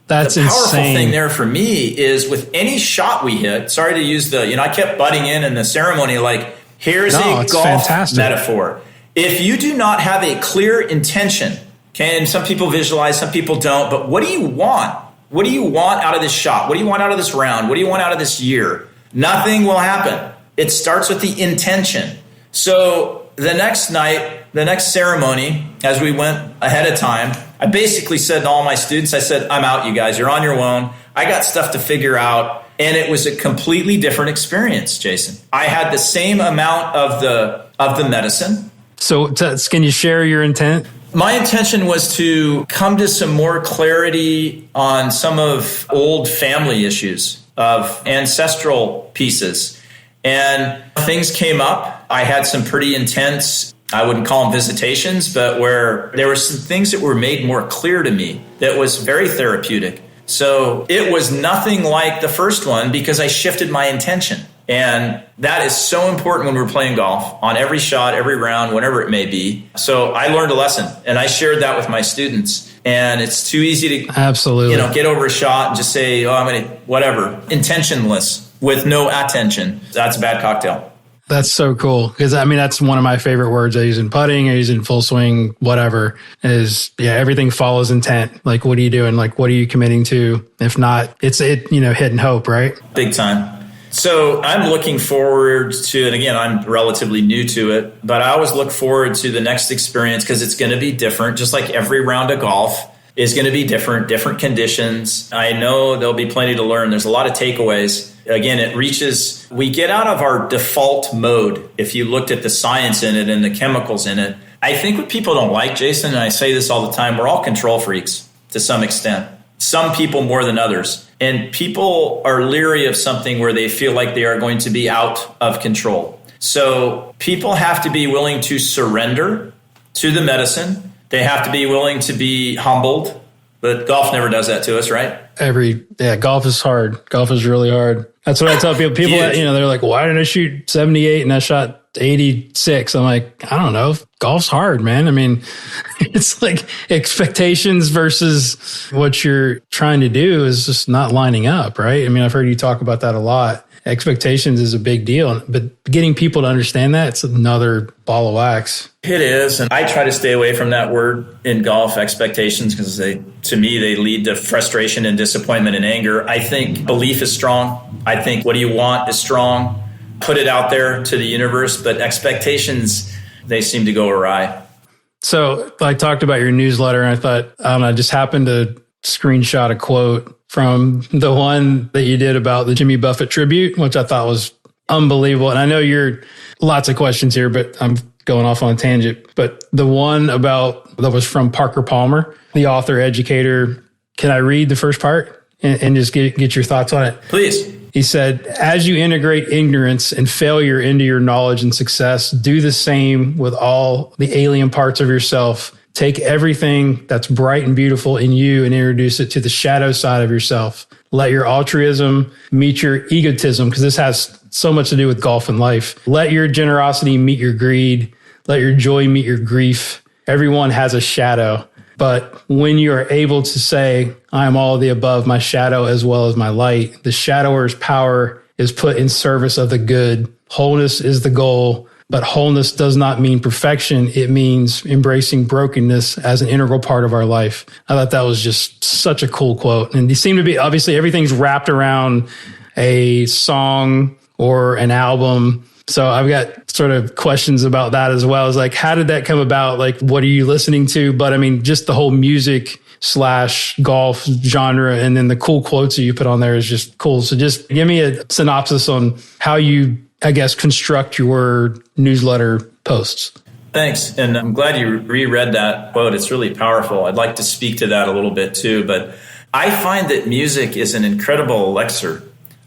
insane thing there for me is with any shot we hit, sorry to use I kept butting in the ceremony, like here's a golf metaphor. If you do not have a clear intention, okay, and some people visualize, some people don't, but what do you want? What do you want out of this shot? What do you want out of this round? What do you want out of this year? Nothing will happen. It starts with the intention. So the next night, the next ceremony, as we went ahead of time, I basically said to all my students, I said, I'm out, you guys. You're on your own. I got stuff to figure out. And it was a completely different experience, Jason. I had the same amount of the medicine. So can you share your intent? My intention was to come to some more clarity on some of old family issues, of ancestral pieces. And things came up. I had some pretty intense, I wouldn't call them visitations, but where there were some things that were made more clear to me that was very therapeutic. So it was nothing like the first one because I shifted my intention. And that is so important when we're playing golf, on every shot, every round, whatever it may be. So I learned a lesson, and I shared that with my students. And it's too easy to absolutely, get over a shot and just say, oh, I'm going to, whatever, intentionless with no attention. That's a bad cocktail. That's so cool. Because that's one of my favorite words I use in putting, I use in full swing, whatever, is everything follows intent. Like, what are you doing? Like, what are you committing to? If not, it's hit and hope, right? Big time. So I'm looking forward to, and again, I'm relatively new to it, but I always look forward to the next experience because it's going to be different. Just like every round of golf is going to be different conditions. I know there'll be plenty to learn. There's a lot of takeaways. Again, we get out of our default mode. If you looked at the science in it and the chemicals in it, I think what people don't like, Jason, and I say this all the time, we're all control freaks to some extent. Some people more than others. And people are leery of something where they feel like they are going to be out of control. So people have to be willing to surrender to the medicine. They have to be willing to be humbled. But golf never does that to us, right? Golf is hard. Golf is really hard. That's what I tell people. People, they're like, why did I shoot 78 and I shot 86? I'm like, I don't know. Golf's hard, man. It's like expectations versus what you're trying to do is just not lining up, right? I've heard you talk about that a lot. Expectations is a big deal, but getting people to understand that, it's another ball of wax. It is. And I try to stay away from that word in golf, expectations, because to me, they lead to frustration and disappointment and anger. I think belief is strong. I think what do you want is strong. Put it out there to the universe, but expectations, they seem to go awry. So I talked about your newsletter, and I thought, I just happened to screenshot a quote from the one that you did about the Jimmy Buffett tribute, which I thought was unbelievable. And I know you're lots of questions here, but I'm going off on a tangent. But the one that was from Parker Palmer, the author, educator. Can I read the first part and just get your thoughts on it? Please. He said, as you integrate ignorance and failure into your knowledge and success, do the same with all the alien parts of yourself. Take everything that's bright and beautiful in you and introduce it to the shadow side of yourself. Let your altruism meet your egotism, because this has so much to do with golf and life. Let your generosity meet your greed. Let your joy meet your grief. Everyone has a shadow. But when you are able to say, I am all of the above, my shadow as well as my light, the shadower's power is put in service of the good. Wholeness is the goal. But wholeness does not mean perfection. It means embracing brokenness as an integral part of our life. I thought that was just such a cool quote. And they seem to be, obviously, everything's wrapped around a song or an album. So I've got sort of questions about that as well. It's like, how did that come about? Like, what are you listening to? But just the whole music / golf genre, and then the cool quotes that you put on there is just cool. So just give me a synopsis on how you, I guess, construct your newsletter posts. Thanks. And I'm glad you reread that quote. It's really powerful. I'd like to speak to that a little bit too, but I find that music is an incredible elixir.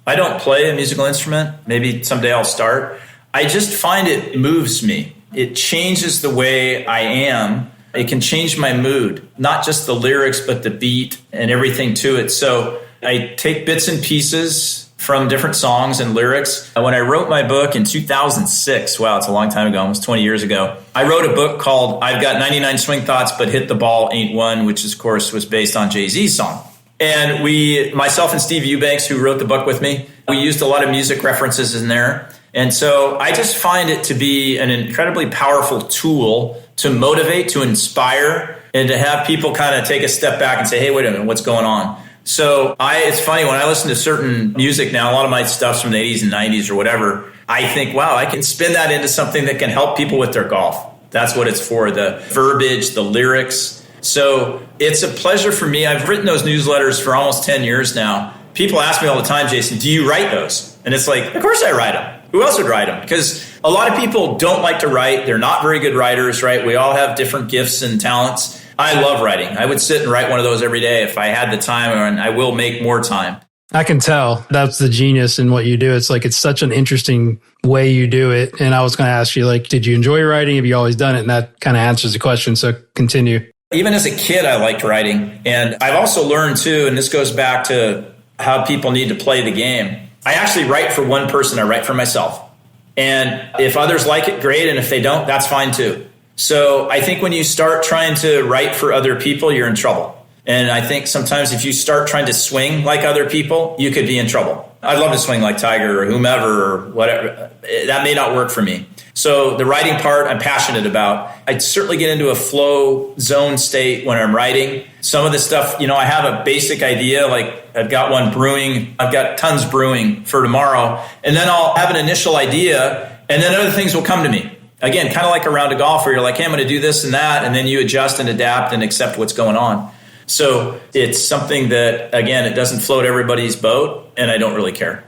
I don't play a musical instrument. Maybe someday I'll start. I just find it moves me. It changes the way I am. It can change my mood, not just the lyrics, but the beat and everything to it. So I take bits and pieces from different songs and lyrics. When I wrote my book in 2006, wow, it's a long time ago, almost 20 years ago, I wrote a book called I've Got 99 Swing Thoughts, But Hit the Ball Ain't One, which of course was based on Jay-Z's song. And myself and Steve Eubanks, who wrote the book with me, we used a lot of music references in there. And so I just find it to be an incredibly powerful tool to motivate, to inspire, and to have people kind of take a step back and say, hey, wait a minute, what's going on? So it's funny, when I listen to certain music now, a lot of my stuff's from the 80s and 90s or whatever, I think, wow, I can spin that into something that can help people with their golf. That's what it's for, the verbiage, the lyrics. So it's a pleasure for me. I've written those newsletters for almost 10 years now. People ask me all the time, Jason, do you write those? And it's like, of course I write them. Who else would write them? Because a lot of people don't like to write. They're not very good writers, right? We all have different gifts and talents. I love writing. I would sit and write one of those every day if I had the time, and I will make more time. I can tell that's the genius in what you do. It's like, it's such an interesting way you do it. And I was going to ask you, like, did you enjoy writing? Have you always done it? And that kind of answers the question. So continue. Even as a kid, I liked writing. And I've also learned too, and this goes back to how people need to play the game. I actually write for one person. I write for myself. And if others like it, great. And if they don't, that's fine too. So I think when you start trying to write for other people, you're in trouble. And I think sometimes if you start trying to swing like other people, you could be in trouble. I'd love to swing like Tiger or whomever or whatever. That may not work for me. So the writing part, I'm passionate about. I certainly get into a flow zone state when I'm writing. Some of the stuff, I have a basic idea, like I've got one brewing. I've got tons brewing for tomorrow. And then I'll have an initial idea, and then other things will come to me. Again, kind of like a round of golf where you're like, hey, I'm going to do this and that. And then you adjust and adapt and accept what's going on. So it's something that, again, it doesn't float everybody's boat, and I don't really care.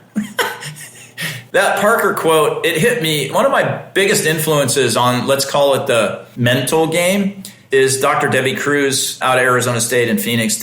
That Parker quote, it hit me. One of my biggest influences on, let's call it the mental game, is Dr. Debbie Cruz out of Arizona State in Phoenix.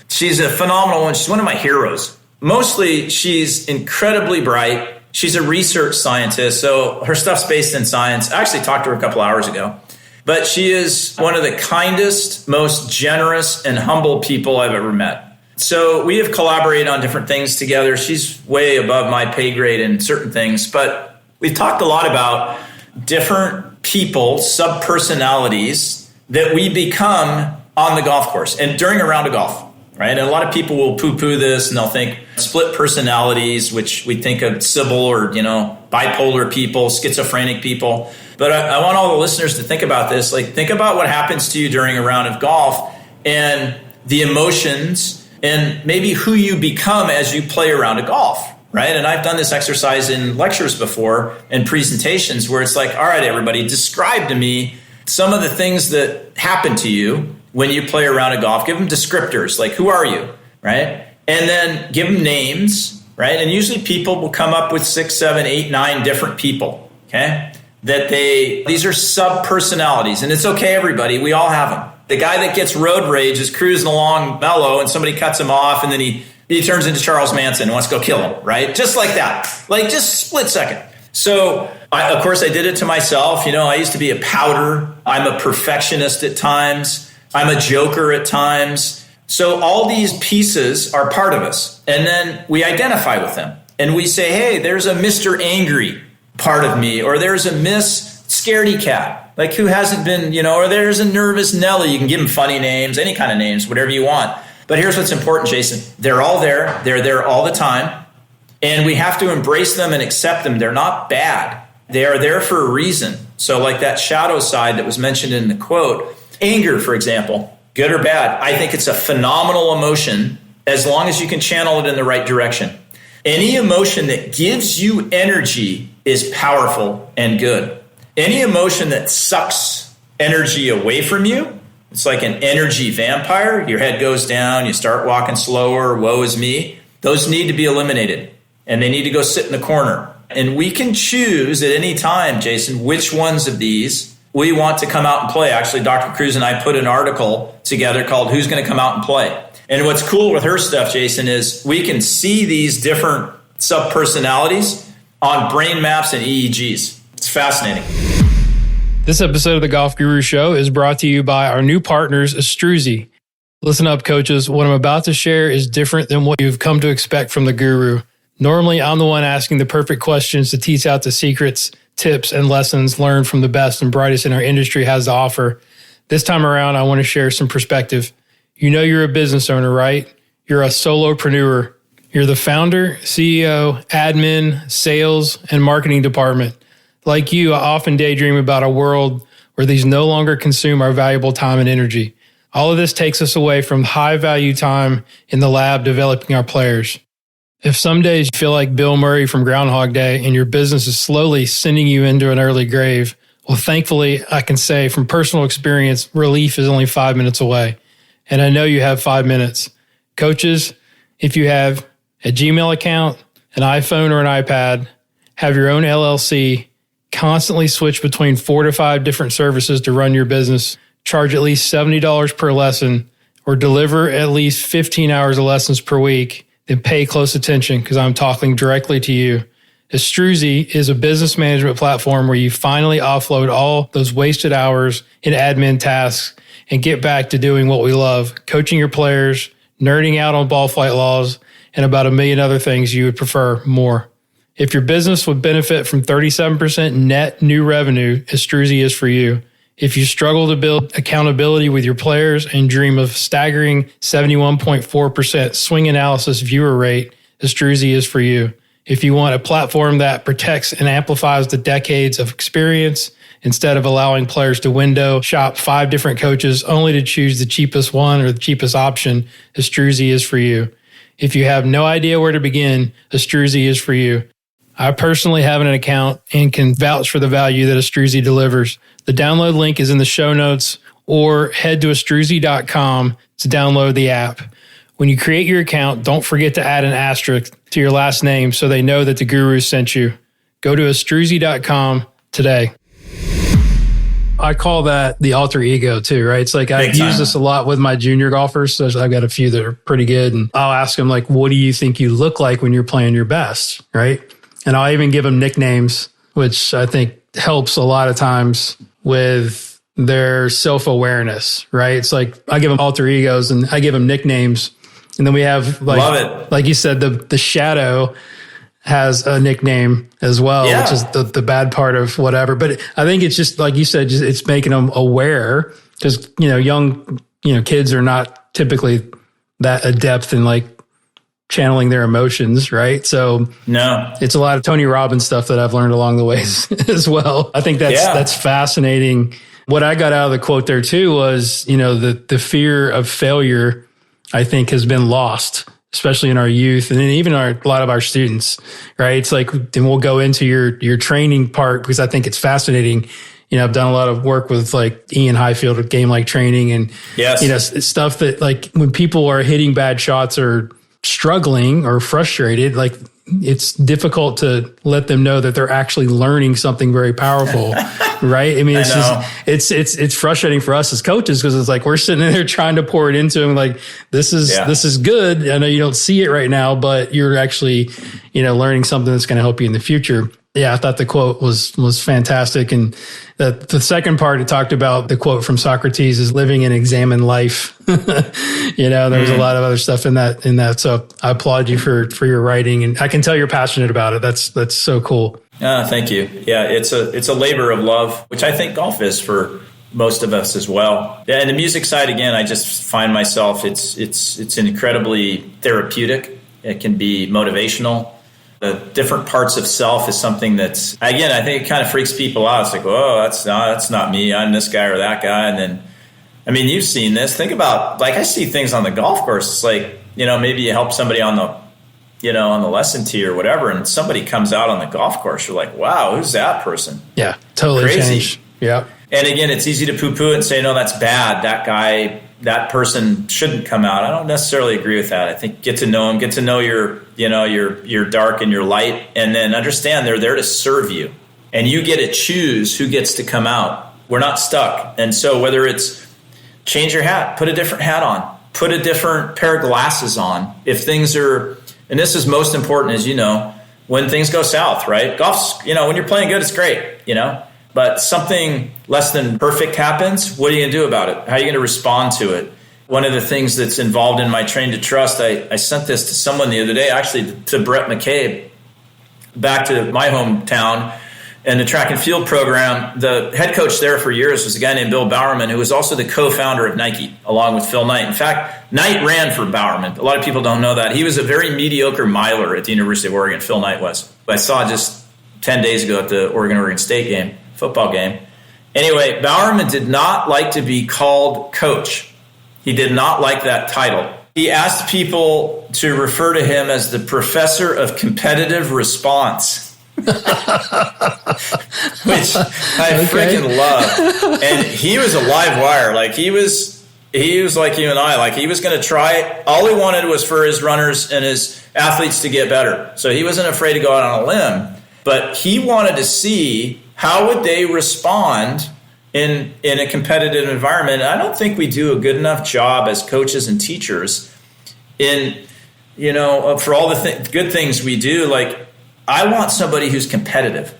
She's a phenomenal one. She's one of my heroes. Mostly, she's incredibly bright. She's a research scientist, so her stuff's based in science. I actually talked to her a couple hours ago. But she is one of the kindest, most generous, and humble people I've ever met. So we have collaborated on different things together. She's way above my pay grade in certain things. But we've talked a lot about different people, sub-personalities that we become on the golf course and during a round of golf, right? And a lot of people will poo-poo this and they'll think split personalities, which we think of Sybil or, bipolar people, schizophrenic people. But I want all the listeners to think about this. Like, think about what happens to you during a round of golf and the emotions and maybe who you become as you play a round of golf, right? And I've done this exercise in lectures before and presentations where it's like, all right, everybody, describe to me some of the things that happen to you when you play a round of golf. Give them descriptors, like who are you, right? And then give them names, right? And usually people will come up with 6, 7, 8, 9 different people, okay? These are sub-personalities, and it's okay, everybody. We all have them. The guy that gets road rage is cruising along mellow, and somebody cuts him off, and then he turns into Charles Manson and wants to go kill him, right? Just like that. Like, just split second. So, of course, I did it to myself. I used to be a pouter. I'm a perfectionist at times. I'm a joker at times. So all these pieces are part of us, and then we identify with them. And we say, hey, there's a Mr. Angry part of me, or there's a Miss Scaredy Cat, like who hasn't been, or there's a nervous Nelly. You can give them funny names, any kind of names, whatever you want. But here's what's important, Jason. They're all there. They're there all the time. And we have to embrace them and accept them. They're not bad. They are there for a reason. So like that shadow side that was mentioned in the quote, anger, for example, good or bad, I think it's a phenomenal emotion as long as you can channel it in the right direction. Any emotion that gives you energy is powerful and good. Any emotion that sucks energy away from you, it's like an energy vampire. Your head goes down, you start walking slower, woe is me. Those need to be eliminated, and they need to go sit in the corner. And we can choose at any time, Jason, which ones of these we want to come out and play. Actually, Dr. Cruz and I put an article together called Who's Going to Come Out and Play? And what's cool with her stuff, Jason, is we can see these different sub-personalities on brain maps and EEGs. It's fascinating. This episode of the Golf Guru Show is brought to you by our new partners, Astruzi. Listen up, coaches. What I'm about to share is different than what you've come to expect from the Guru. Normally, I'm the one asking the perfect questions to tease out the secrets, tips, and lessons learned from the best and brightest in our industry has to offer. This time around, I want to share some perspective. You're a business owner, right? You're a solopreneur. You're the founder, CEO, admin, sales, and marketing department. Like you, I often daydream about a world where these no longer consume our valuable time and energy. All of this takes us away from high value time in the lab developing our players. If some days you feel like Bill Murray from Groundhog Day and your business is slowly sending you into an early grave, well, thankfully, I can say from personal experience, relief is only 5 minutes away. And I know you have 5 minutes. Coaches, if you have a Gmail account, an iPhone or an iPad, have your own LLC, constantly switch between 4 to 5 different services to run your business, charge at least $70 per lesson, or deliver at least 15 hours of lessons per week, then pay close attention because I'm talking directly to you. Estruzi is a business management platform where you finally offload all those wasted hours in admin tasks and get back to doing what we love, coaching your players, nerding out on ball flight laws, and about a million other things you would prefer more. If your business would benefit from 37% net new revenue, Estruzi is for you. If you struggle to build accountability with your players and dream of staggering 71.4% swing analysis viewer rate, Estruzi is for you. If you want a platform that protects and amplifies the decades of experience instead of allowing players to window shop 5 different coaches only to choose the cheapest one or the cheapest option, Estruzi is for you. If you have no idea where to begin, Estruzi is for you. I personally have an account and can vouch for the value that Estruzi delivers. The download link is in the show notes, or head to estruzi.com to download the app. When you create your account, don't forget to add an asterisk to your last name so they know that the guru sent you. Go to estruzi.com today. I call that the alter ego too, right? It's like I use this a lot with my junior golfers. So I've got a few that are pretty good. And I'll ask them like, what do you think you look like when you're playing your best, right? And I'll even give them nicknames, which I think helps a lot of times with their self-awareness, right? It's like I give them alter egos and I give them nicknames. And then we have like you said, the shadow has a nickname as well, which is the bad part of whatever. But I think it's just like you said, it's making them aware because, young, kids are not typically that adept in like channeling their emotions, right? So no, it's a lot of Tony Robbins stuff that I've learned along the ways as well. I think that's fascinating. What I got out of the quote there too was, the fear of failure, I think, has been lost, especially in our youth and then even a lot of our students, right? It's like, and we'll go into your training part because I think it's fascinating. I've done a lot of work with like Ian Highfield with Game Like Training and, it's stuff that like when people are hitting bad shots or struggling or frustrated, like it's difficult to let them know that they're actually learning something very powerful, right? I mean, it's frustrating for us as coaches because it's like we're sitting there trying to pour it into them. Like this is good. I know you don't see it right now, but you're actually, learning something that's going to help you in the future. Yeah, I thought the quote was fantastic. And the second part, it talked about the quote from Socrates is living an examined life. There was a lot of other stuff in that. So I applaud you for your writing, and I can tell you're passionate about it. That's so cool. Thank you. Yeah, it's a labor of love, which I think golf is for most of us as well. Yeah, and the music side, again, I just find myself, it's incredibly therapeutic. It can be motivational. The different parts of self is something that's, again, I think it kind of freaks people out. It's like, oh, that's not me. I'm this guy or that guy. And then, I mean, you've seen this. Think about, like, I see things on the golf course. It's like, maybe you help somebody on the lesson tee or whatever, and somebody comes out on the golf course. You're like, wow, who's that person? Yeah, totally crazy. Changed. Yeah. And again, it's easy to poo-poo it and say, no, that's bad. That guy, that person shouldn't come out. I don't necessarily agree with that. I think get to know them, get to know your dark and your light, and then understand they're there to serve you. And you get to choose who gets to come out. We're not stuck. And so whether it's change your hat, put a different hat on, put a different pair of glasses on. If things are, and this is most important, as when things go south, right? Golf's, when you're playing good, it's great, But something less than perfect happens, what are you going to do about it? How are you going to respond to it? One of the things that's involved in my Train to Trust, I sent this to someone the other day, actually to Brett McCabe, back to my hometown, and the track and field program. The head coach there for years was a guy named Bill Bowerman, who was also the co-founder of Nike, along with Phil Knight. In fact, Knight ran for Bowerman. A lot of people don't know that. He was a very mediocre miler at the University of Oregon, Phil Knight was. I saw just 10 days ago at the Oregon State game. Football game. Anyway, Bowerman did not like to be called coach. He did not like that title. He asked people to refer to him as the professor of competitive response, which I freaking love. And he was a live wire. Like he was like you and I. Like he was going to try. All he wanted was for his runners and his athletes to get better. So he wasn't afraid to go out on a limb, but he wanted to see how would they respond in a competitive environment. And I don't think we do a good enough job as coaches and teachers in, for all the good things we do. Like, I want somebody who's competitive,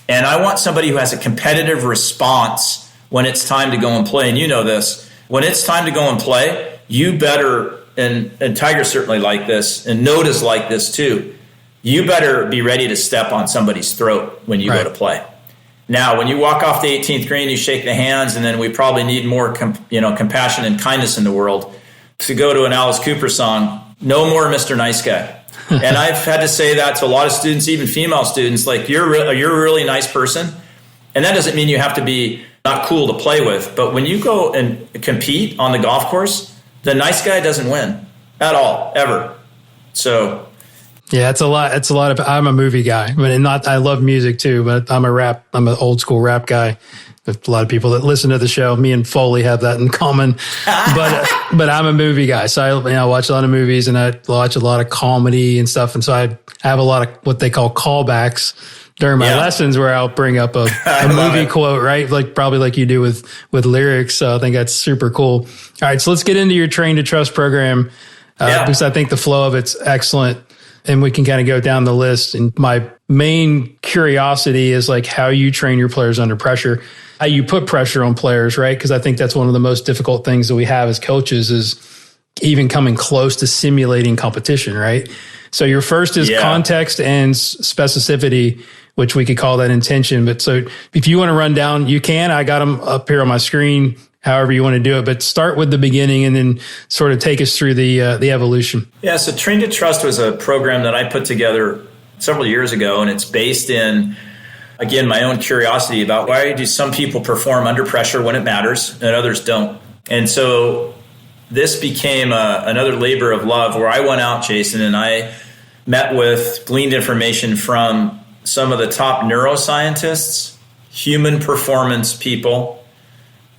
and I want somebody who has a competitive response when it's time to go and play. And you know this, when it's time to go and play, you better, and Tiger's certainly like this, and Noda's like this too, you better be ready to step on somebody's throat when you go to play. Now, when you walk off the 18th green, you shake the hands, and then we probably need more compassion and kindness in the world. To go to an Alice Cooper song, no more Mr. Nice Guy. And I've had to say that to a lot of students, even female students, like, you're a really nice person. And that doesn't mean you have to be not cool to play with. But when you go and compete on the golf course, the nice guy doesn't win at all, ever. So... yeah, it's a lot of, I'm a movie guy, but I love music too, but I'm an old school rap guy. There's a lot of people that listen to the show. Me and Foley have that in common, but I'm a movie guy. So I watch a lot of movies, and I watch a lot of comedy and stuff. And so I have a lot of what they call callbacks during my lessons, where I'll bring up a movie quote, right? Like probably like you do with lyrics. So I think that's super cool. All right. So let's get into your Train to Trust program, because I think the flow of it's excellent. And we can kind of go down the list. And my main curiosity is like how you train your players under pressure, how you put pressure on players, right? Because I think that's one of the most difficult things that we have as coaches is even coming close to simulating competition, right? So your first is context and specificity, which we could call that intention. But so if you want to run down, you can. I got them up here on my screen, however you want to do it, but start with the beginning and then sort of take us through the evolution. Yeah, so Train to Trust was a program that I put together several years ago, and it's based in, again, my own curiosity about why do some people perform under pressure when it matters and others don't. And so this became another labor of love where I went out, Jason, and I gleaned information from some of the top neuroscientists, human performance people,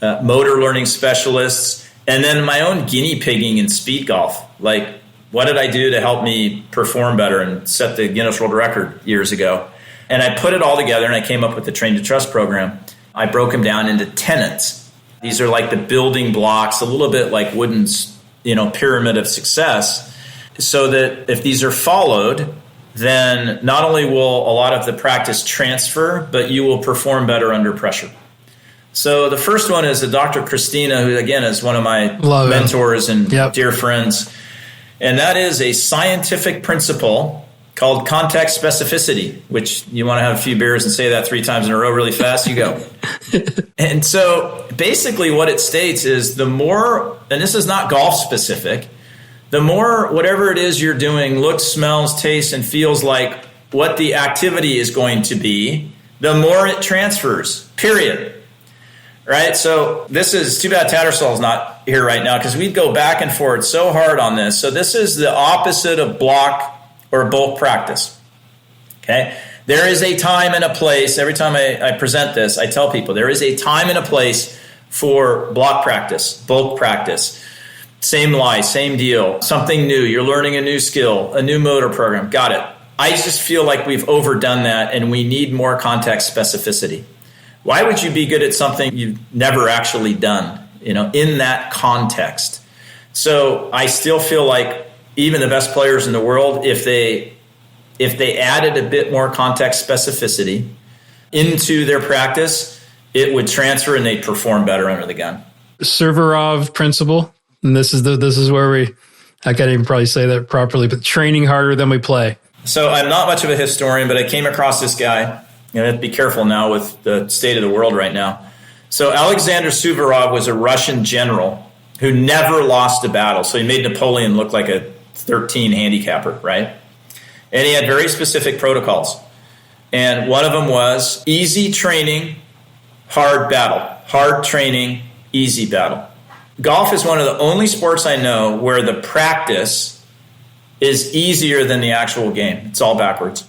motor learning specialists, and then my own guinea pigging in speed golf. Like, what did I do to help me perform better and set the Guinness World Record years ago? And I put it all together, and I came up with the Train to Trust program. I broke them down into tenets. These are like the building blocks, a little bit like Wooden's, pyramid of success, so that if these are followed, then not only will a lot of the practice transfer, but you will perform better under pressure. So the first one is Dr. Christina, who, again, is one of my mentors and dear friends. And that is a scientific principle called context specificity, which you want to have a few beers and say that 3 times in a row really fast, you go. And so basically what it states is the more, and this is not golf specific, the more whatever it is you're doing looks, smells, tastes, and feels like what the activity is going to be, the more it transfers, period. Right? So this is too bad Tattersall's not here right now, because we'd go back and forth so hard on this. So this is the opposite of block or bulk practice. Okay? There is a time and a place. Every time I present this, I tell people there is a time and a place for block practice, bulk practice. Same lie, same deal. Something new. You're learning a new skill, a new motor program. Got it. I just feel like we've overdone that, and we need more context specificity. Why would you be good at something you've never actually done, in that context? So I still feel like even the best players in the world, if they added a bit more context specificity into their practice, it would transfer and they'd perform better under the gun. Suvorov principle, and this is where I can't even probably say that properly, but training harder than we play. So I'm not much of a historian, but I came across this guy. You have to be careful now with the state of the world right now. So Alexander Suvorov was a Russian general who never lost a battle. So he made Napoleon look like a 13 handicapper, right? And he had very specific protocols. And one of them was easy training, hard battle. Hard training, easy battle. golf is one of the only sports I know where the practice is easier than the actual game. It's all backwards.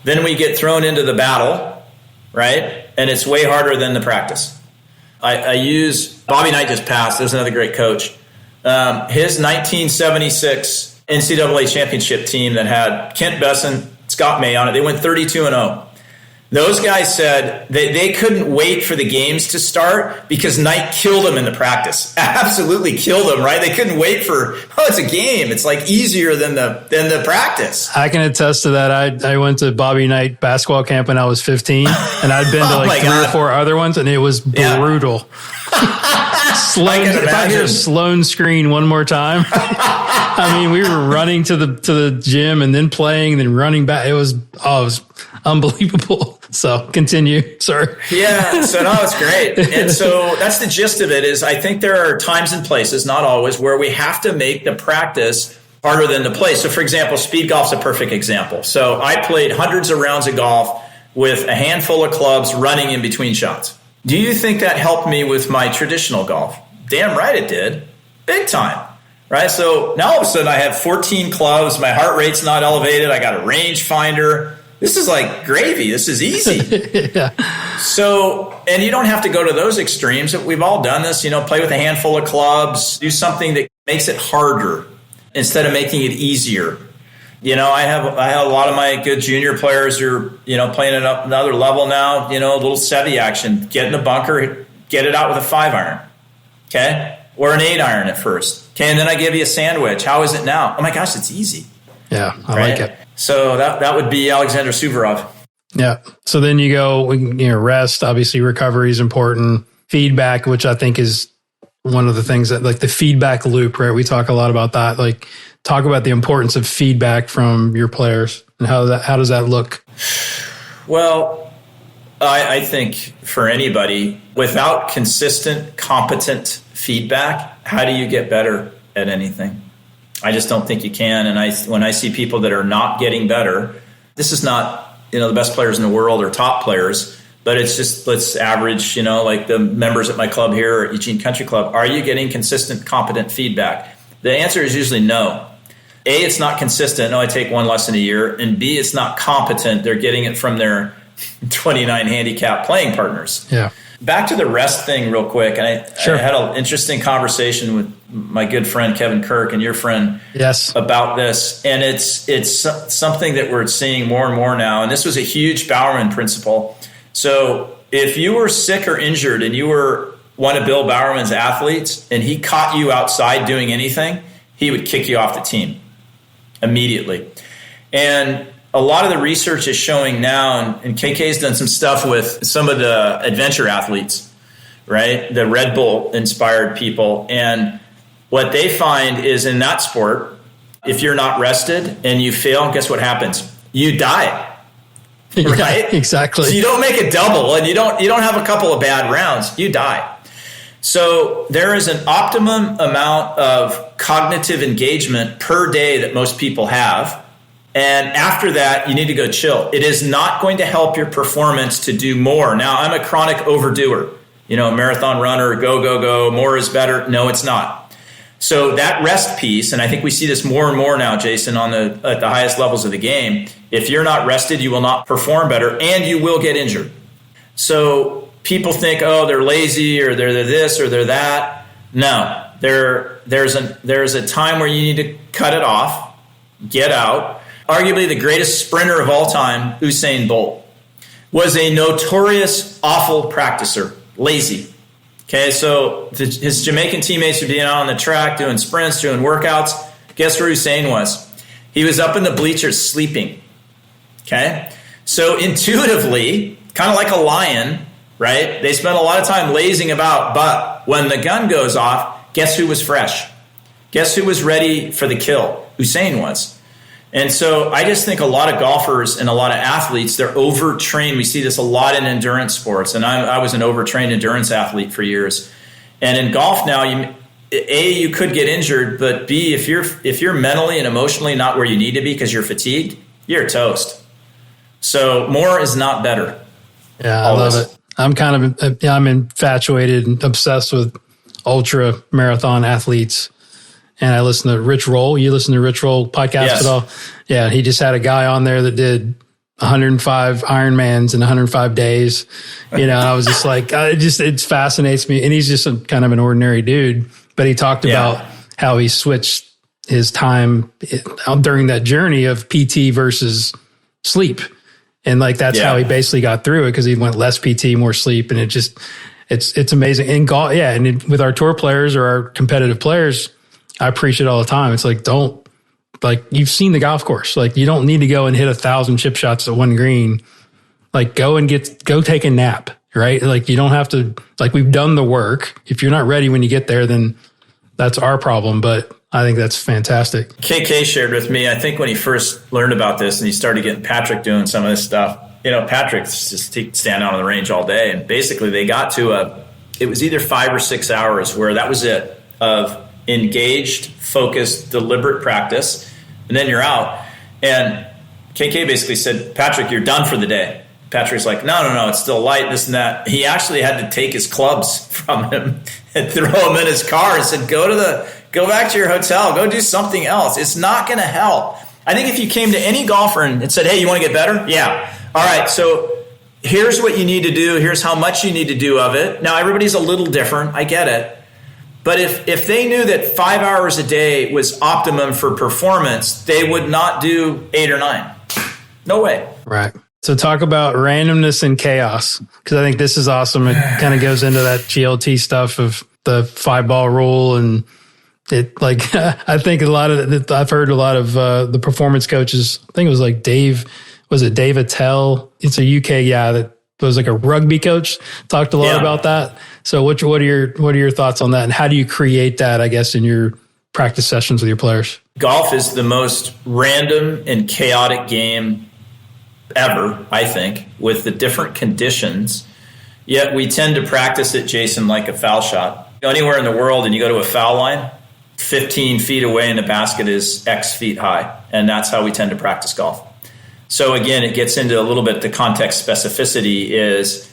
Then we get thrown into the battle, right? And it's way harder than the practice. I use, Bobby Knight just passed. There's another great coach. His 1976 NCAA championship team that had Kent Besson, Scott May on it, they went 32-0. Those guys said they couldn't wait for the games to start because Knight killed them in the practice. Absolutely killed them, right? They couldn't wait for, it's a game. It's like easier than the practice. I can attest to that. I went to Bobby Knight basketball camp when I was 15, and I'd been to like 3 or 4 other ones, and it was brutal. Sloan, if I hear Sloan screen one more time, I mean, we were running to the gym and then playing and then running back. It was unbelievable. So continue, sir. Yeah. So no, it's great. And so that's the gist of it is I think there are times and places, not always, where we have to make the practice harder than the play. So for example, speed golf's a perfect example. So I played hundreds of rounds of golf with a handful of clubs running in between shots. Do you think that helped me with my traditional golf? Damn right it did. Big time. Right? So now all of a sudden I have 14 clubs. My heart rate's not elevated. I got a range finder. This is like gravy. This is easy. Yeah. So, and you don't have to go to those extremes. We've all done this, play with a handful of clubs, do something that makes it harder instead of making it easier. I have a lot of my good junior players who are, playing it up another level now, a little Sevy action, get in a bunker, get it out with a 5-iron. Okay. Or an 8-iron at first. Okay. And then I give you a sandwich. How is it now? Oh my gosh, it's easy. Yeah. I like it. So that would be Alexander Suvorov. Yeah. So then you go, rest, obviously recovery is important. Feedback, which I think is one of the things that like the feedback loop, right? We talk a lot about that. Like talk about the importance of feedback from your players and how does that look? Well, I think for anybody, without consistent, competent feedback, how do you get better at anything? I just don't think you can. And when I see people that are not getting better, this is not, the best players in the world or top players, but it's just, let's average, like the members at my club here at Eugene Country Club. Are you getting consistent, competent feedback? The answer is usually no. A, it's not consistent. No, I take one lesson a year. And B, it's not competent. They're getting it from their 29 handicap playing partners. Yeah. Back to the rest thing real quick. And I had an interesting conversation with my good friend Kevin Kirk and your friend about this. And it's something that we're seeing more and more now. And this was a huge Bowerman principle. So if you were sick or injured and you were one of Bill Bowerman's athletes and he caught you outside doing anything, he would kick you off the team immediately. And a lot of the research is showing now, and KK's done some stuff with some of the adventure athletes, right? The Red Bull inspired people. And what they find is in that sport, if you're not rested and you fail, guess what happens? You die. Right? Yeah, exactly. So you don't make a double and you don't have a couple of bad rounds, you die. So there is an optimum amount of cognitive engagement per day that most people have. And after that, you need to go chill. It is not going to help your performance to do more. Now, I'm a chronic overdoer, marathon runner, go, more is better. No, it's not. So that rest piece, and I think we see this more and more now, Jason, at the highest levels of the game. If you're not rested, you will not perform better and you will get injured. So people think, they're lazy or they're this or they're that. No, there's a time where you need to cut it off, get out. Arguably the greatest sprinter of all time, Usain Bolt, was a notorious awful practicer, lazy. Okay, so his Jamaican teammates would be out on the track doing sprints, doing workouts. Guess where Usain was? He was up in the bleachers sleeping. Okay, so intuitively, kind of like a lion, right? They spend a lot of time lazing about, but when the gun goes off, guess who was fresh? Guess who was ready for the kill? Usain was. And so I just think a lot of golfers and a lot of athletes, they're overtrained. We see this a lot in endurance sports. And I was an overtrained endurance athlete for years. And in golf now, you could get injured, but B, if you're mentally and emotionally not where you need to be because you're fatigued, you're toast. So more is not better. Yeah, I love it. I'm I'm infatuated and obsessed with ultra marathon athletes. And I listen to Rich Roll. You listen to Rich Roll podcast at all? Yeah. He just had a guy on there that did 105 Ironmans in 105 days. You know, I was just like, it fascinates me. And he's just kind of an ordinary dude, but he talked about how he switched his time during that journey of PT versus sleep. And like, that's how he basically got through it, because he went less PT, more sleep. And it's amazing. And golf, and with our tour players or our competitive players, I preach it all the time. It's like, you've seen the golf course. Like, you don't need to go and hit 1,000 chip shots at one green. Like, go take a nap, right? Like, you don't have to, like, we've done the work. If you're not ready when you get there, then that's our problem. But I think that's fantastic. KK shared with me, I think when he first learned about this and he started getting Patrick doing some of this stuff, you know, Patrick's just stand out on the range all day. And basically they got to it was either 5 or 6 hours where that was it, of engaged, focused, deliberate practice. And then you're out. And KK basically said, Patrick, you're done for the day. Patrick's like, no, it's still light, this and that. He actually had to take his clubs from him and throw them in his car and said, go back to your hotel, go do something else. It's not going to help. I think if you came to any golfer and said, hey, you want to get better? Yeah. All right, so here's what you need to do. Here's how much you need to do of it. Now, everybody's a little different. I get it. But if they knew that 5 hours a day was optimum for performance, they would not do 8 or 9. No way. Right. So talk about randomness and chaos, because I think this is awesome. It kind of goes into that GLT stuff of the 5-ball rule. And it, like, I think I've heard a lot of the performance coaches, I think it was like Dave Attell? It's a UK guy that was like a rugby coach, talked a lot about that. So what are your thoughts on that? And how do you create that, I guess, in your practice sessions with your players? Golf is the most random and chaotic game ever, I think, with the different conditions. Yet we tend to practice it, Jason, like a foul shot. Anywhere in the world and you go to a foul line, 15 feet away in the basket is X feet high. And that's how we tend to practice golf. So again, it gets into a little bit the context specificity is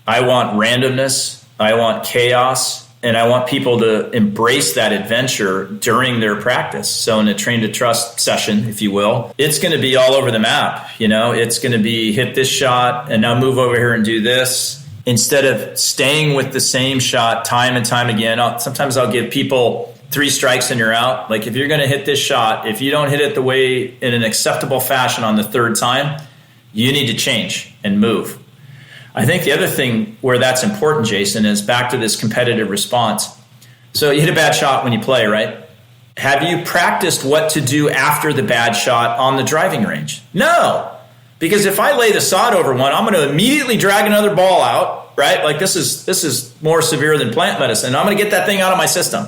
I want randomness, I want chaos, and I want people to embrace that adventure during their practice. So in a train to trust session, if you will, it's going to be all over the map. You know, it's going to be hit this shot and now move over here and do this. Instead of staying with the same shot time and time again, sometimes I'll give people 3 strikes and you're out. Like, if you're going to hit this shot, if you don't hit it the way in an acceptable fashion on the 3rd time, you need to change and move. I think the other thing where that's important, Jason, is back to this competitive response. So you hit a bad shot when you play, right? Have you practiced what to do after the bad shot on the driving range? No, because if I lay the sod over one, I'm going to immediately drag another ball out, right? Like, this is more severe than plant medicine. I'm going to get that thing out of my system.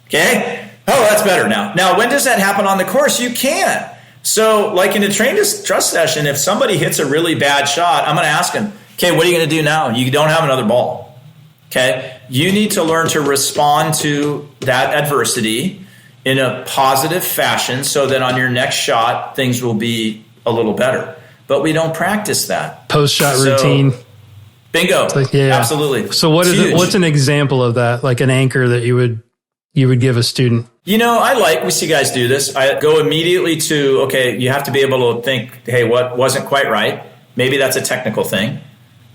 Okay? Oh, that's better now. Now, when does that happen on the course? You can't. So, like in a train to trust session, if somebody hits a really bad shot, I'm going to ask them, okay, what are you going to do now? You don't have another ball. Okay? You need to learn to respond to that adversity in a positive fashion so that on your next shot, things will be a little better. But we don't practice that. Post-shot routine. Bingo. Like, absolutely. So what's an example of that? Like an anchor that you would give a student? You know, we see guys do this. I go immediately to, okay, you have to be able to think, hey, what wasn't quite right? Maybe that's a technical thing.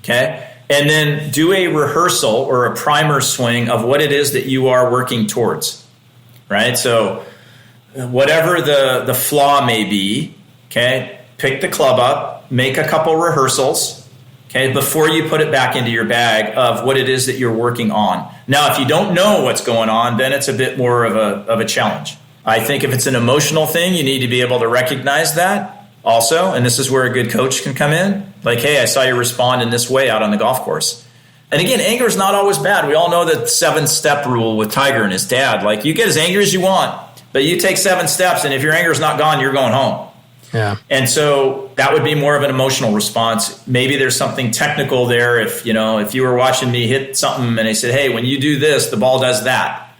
Okay. And then do a rehearsal or a primer swing of what it is that you are working towards. Right. So whatever the flaw may be, okay, pick the club up, make a couple rehearsals, okay, before you put it back into your bag of what it is that you're working on. Now, if you don't know what's going on, then it's a bit more of a challenge. I think if it's an emotional thing, you need to be able to recognize that also. And this is where a good coach can come in. Like, hey, I saw you respond in this way out on the golf course. And again, anger is not always bad. We all know the 7-step rule with Tiger and his dad. Like, you get as angry as you want, but you take 7 steps, and if your anger is not gone, you're going home. Yeah. And so that would be more of an emotional response. Maybe there's something technical there. If you were watching me hit something and they said, hey, when you do this, the ball does that.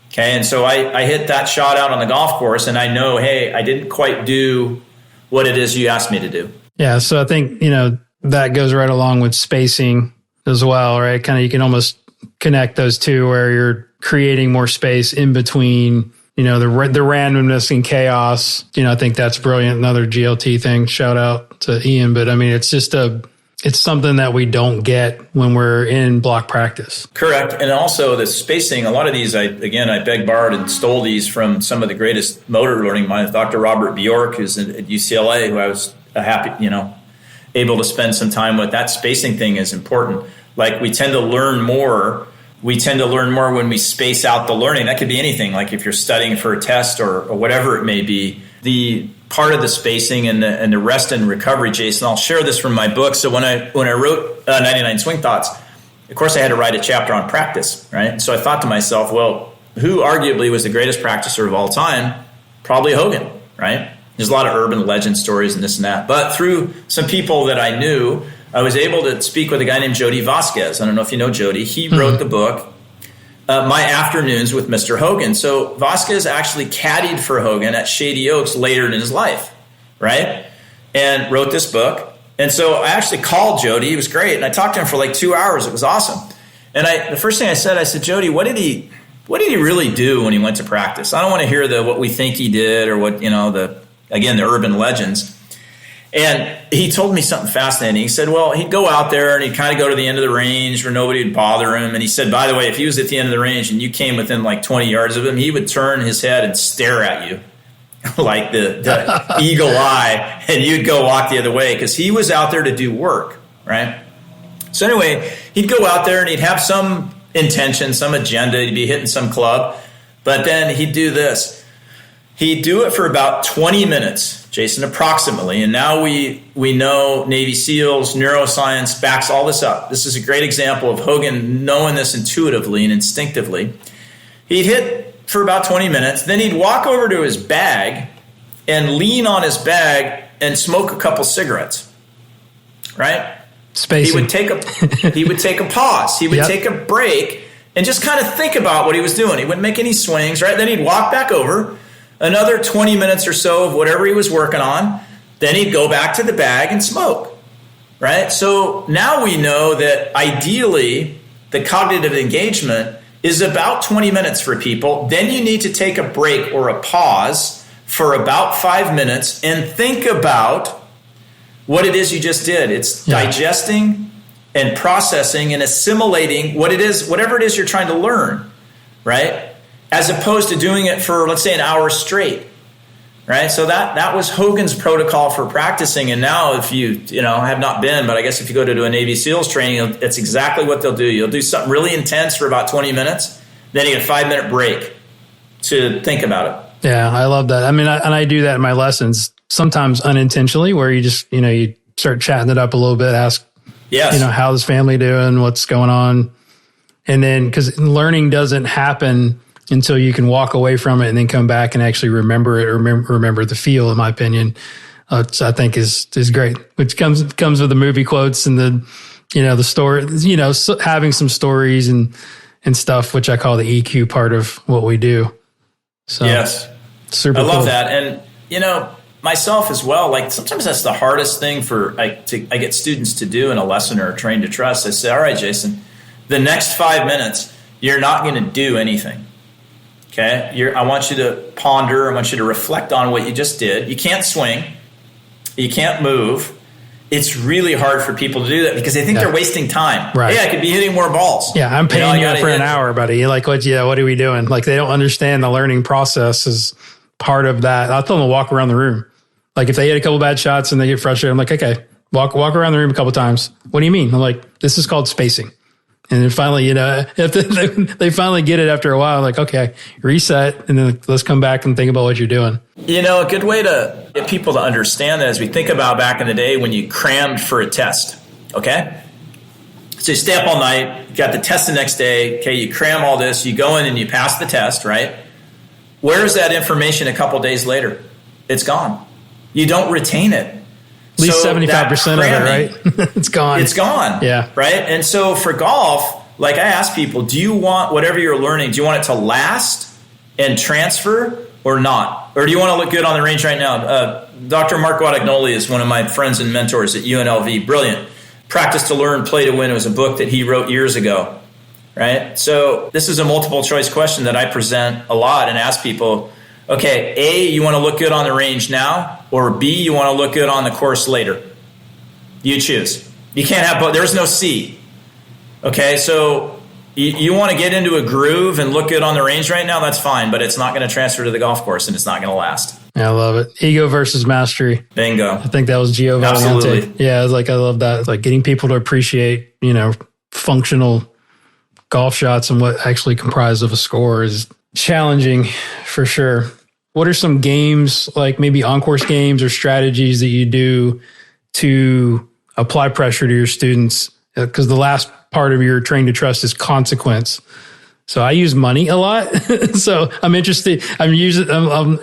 Okay. And so I hit that shot out on the golf course and I know, hey, I didn't quite do what it is you asked me to do. Yeah. So I think, that goes right along with spacing as well, right? Kind of, you can almost connect those two where you're creating more space in between, the randomness and chaos. I think that's brilliant. Another GLT thing. Shout out to Ian. But I mean, it's just it's something that we don't get when we're in block practice. Correct. And also the spacing, a lot of these, I begged, borrowed, and stole these from some of the greatest motor learning minds. Dr. Robert Bjork, who's at UCLA, who I was able to spend some time with. That spacing thing is important. Like we tend to learn more when we space out the learning. That could be anything, like if you're studying for a test or whatever it may be. The part of the spacing and the rest and recovery, Jason, I'll share this from my book. So when I wrote 99 Swing Thoughts, of course I had to write a chapter on practice, right? And so I thought to myself, well, who arguably was the greatest practicer of all time? Probably Hogan, right? There's a lot of urban legend stories and this and that. But through some people that I knew, I was able to speak with a guy named Jody Vasquez. I don't know if you know Jody. He wrote the book, My Afternoons with Mr. Hogan. So Vasquez actually caddied for Hogan at Shady Oaks later in his life, right? And wrote this book. And so I actually called Jody. He was great. And I talked to him for like 2 hours. It was awesome. And the first thing I said, Jody, what did he really do when he went to practice? I don't want to hear what we think he did or what, the urban legends. And he told me something fascinating. He said, well, he'd go out there and he'd kind of go to the end of the range where nobody would bother him. And he said, by the way, if he was at the end of the range and you came within like 20 yards of him, he would turn his head and stare at you like the eagle eye, and you'd go walk the other way because he was out there to do work, right? So anyway, he'd go out there and he'd have some intention, some agenda. He'd be hitting some club. But then he'd do this. He'd do it for about 20 minutes, Jason, approximately. And now we know Navy SEALs, neuroscience backs all this up. This is a great example of Hogan knowing this intuitively and instinctively. He'd hit for about 20 minutes. Then he'd walk over to his bag and lean on his bag and smoke a couple cigarettes, right? Spacing. He would take a pause. He would take a break and just kind of think about what he was doing. He wouldn't make any swings, right? Then he'd walk back over. Another 20 minutes or so of whatever he was working on. Then he'd go back to the bag and smoke, right? So now we know that ideally the cognitive engagement is about 20 minutes for people. Then you need to take a break or a pause for about 5 minutes and think about what it is you just did. It's digesting and processing and assimilating what it is, whatever it is you're trying to learn, right? As opposed to doing it for, let's say, an hour straight, right? So that was Hogan's protocol for practicing. And now if you have not been, but I guess if you go to do a Navy SEALs training, it's exactly what they'll do. You'll do something really intense for about 20 minutes. Then you get a 5-minute break to think about it. Yeah, I love that. I mean, I do that in my lessons, sometimes unintentionally, where you just, you start chatting it up a little bit, ask, how's family doing, what's going on? And then, because learning doesn't happen until you can walk away from it and then come back and actually remember it or remember the feel, in my opinion, which I think is great, which comes with the movie quotes and the story, having some stories and stuff, which I call the EQ part of what we do. So yes, super I love cool. that. And, myself as well, like sometimes that's the hardest thing I get students to do in a lesson or train to trust. I say, all right, Jason, the next 5 minutes, you're not going to do anything. Okay, I want you to ponder. I want you to reflect on what you just did. You can't swing. You can't move. It's really hard for people to do that because they think they're wasting time. Right. Hey, I could be hitting more balls. Yeah, I'm paying you for an hour, buddy. Like, what are we doing? Like, they don't understand the learning process is part of that. I'll tell them to walk around the room. Like, if they hit a couple bad shots and they get frustrated, I'm like, okay, walk around the room a couple times. What do you mean? I'm like, this is called spacing. And then finally, if they finally get it after a while, like, okay, reset, and then let's come back and think about what you're doing. A good way to get people to understand that is we think about back in the day when you crammed for a test, okay? So you stay up all night, you got the test the next day, okay, you cram all this, you go in and you pass the test, right? Where's that information a couple days later? It's gone. You don't retain it. At least 75% of it, right? It's gone. It's gone. Yeah. Right? And so for golf, like I ask people, do you want whatever you're learning, do you want it to last and transfer or not? Or do you want to look good on the range right now? Dr. Mark Guadagnoli is one of my friends and mentors at UNLV. Brilliant. Practice to Learn, Play to Win. It was a book that he wrote years ago. right? So this is a multiple choice question that I present a lot and ask people, okay, A, you want to look good on the range now, or B, you want to look good on the course later? You choose. You can't have both. There's no C. Okay, so you want to get into a groove and look good on the range right now, that's fine, but it's not going to transfer to the golf course and it's not going to last. Yeah, I love it. Ego versus mastery. Bingo. I think that was Gio Valiante. Absolutely. Yeah, I love that. It's like getting people to appreciate, functional golf shots and what actually comprise of a score is challenging for sure. What are some games, like maybe on-course games or strategies that you do to apply pressure to your students? Because the last part of your train to trust is consequence. So I use money a lot. So I'm interested. I'm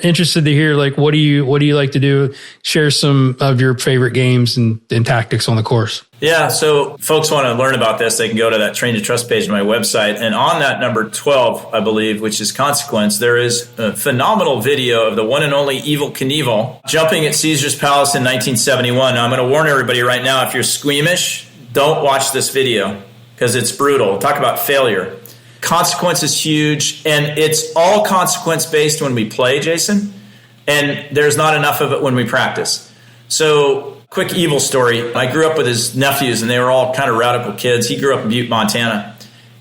interested to hear, like, what do you like to do? Share some of your favorite games and tactics on the course. Yeah. So folks want to learn about this, they can go to that Train to Trust page on my website. And on that number 12, I believe, which is consequence, there is a phenomenal video of the one and only Evel Knievel jumping at Caesar's Palace in 1971. Now, I'm going to warn everybody right now, if you're squeamish, don't watch this video because it's brutal. Talk about failure. Consequence is huge, and it's all consequence based when we play, Jason, and there's not enough of it when we practice. So, quick Evil story. I grew up with his nephews, and they were all kind of radical kids. He grew up in Butte, Montana.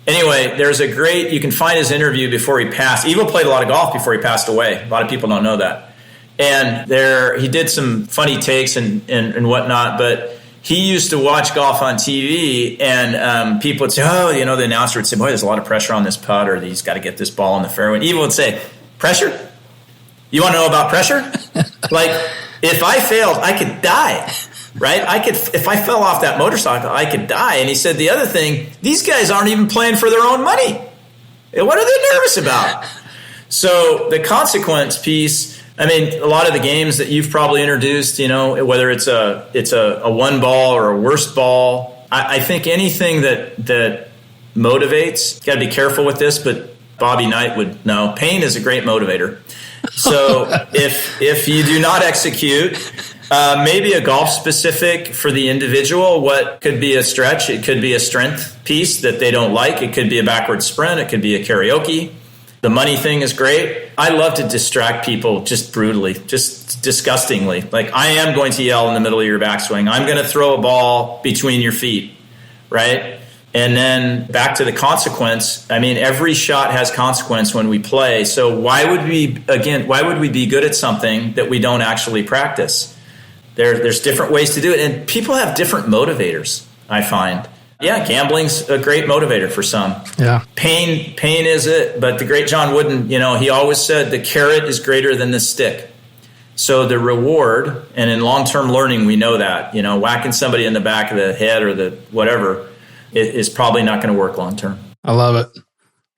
Anyway, there's a great, you can find his interview before he passed. Evil played a lot of golf before he passed away. A lot of people don't know that. And he did some funny takes and whatnot, but he used to watch golf on TV, and people would say, the announcer would say, boy, there's a lot of pressure on this putt, or he's got to get this ball in the fairway. And Evil would say, pressure? You want to know about pressure? Like, if I failed, I could die, right? If I fell off that motorcycle, I could die. And he said the other thing, these guys aren't even playing for their own money. What are they nervous about? So the consequence piece, I mean, a lot of the games that you've probably introduced, whether it's a one ball or a worst ball, I think anything that motivates, got to be careful with this, but Bobby Knight would know, pain is a great motivator. So if you do not execute, maybe a golf specific for the individual, what could be a stretch, it could be a strength piece that they don't like, it could be a backward sprint, it could be a karaoke. The money thing is great. I love to distract people just brutally, just disgustingly. Like, I am going to yell in the middle of your backswing. I'm going to throw a ball between your feet, right? And then back to the consequence. I mean, every shot has consequence when we play. So why would we be good at something that we don't actually practice? There's different ways to do it. And people have different motivators, I find. Yeah, gambling's a great motivator for some. Yeah. Pain is it. But the great John Wooden, he always said the carrot is greater than the stick. So the reward, and in long-term learning, we know that, whacking somebody in the back of the head or the whatever is probably not going to work long-term. I love it.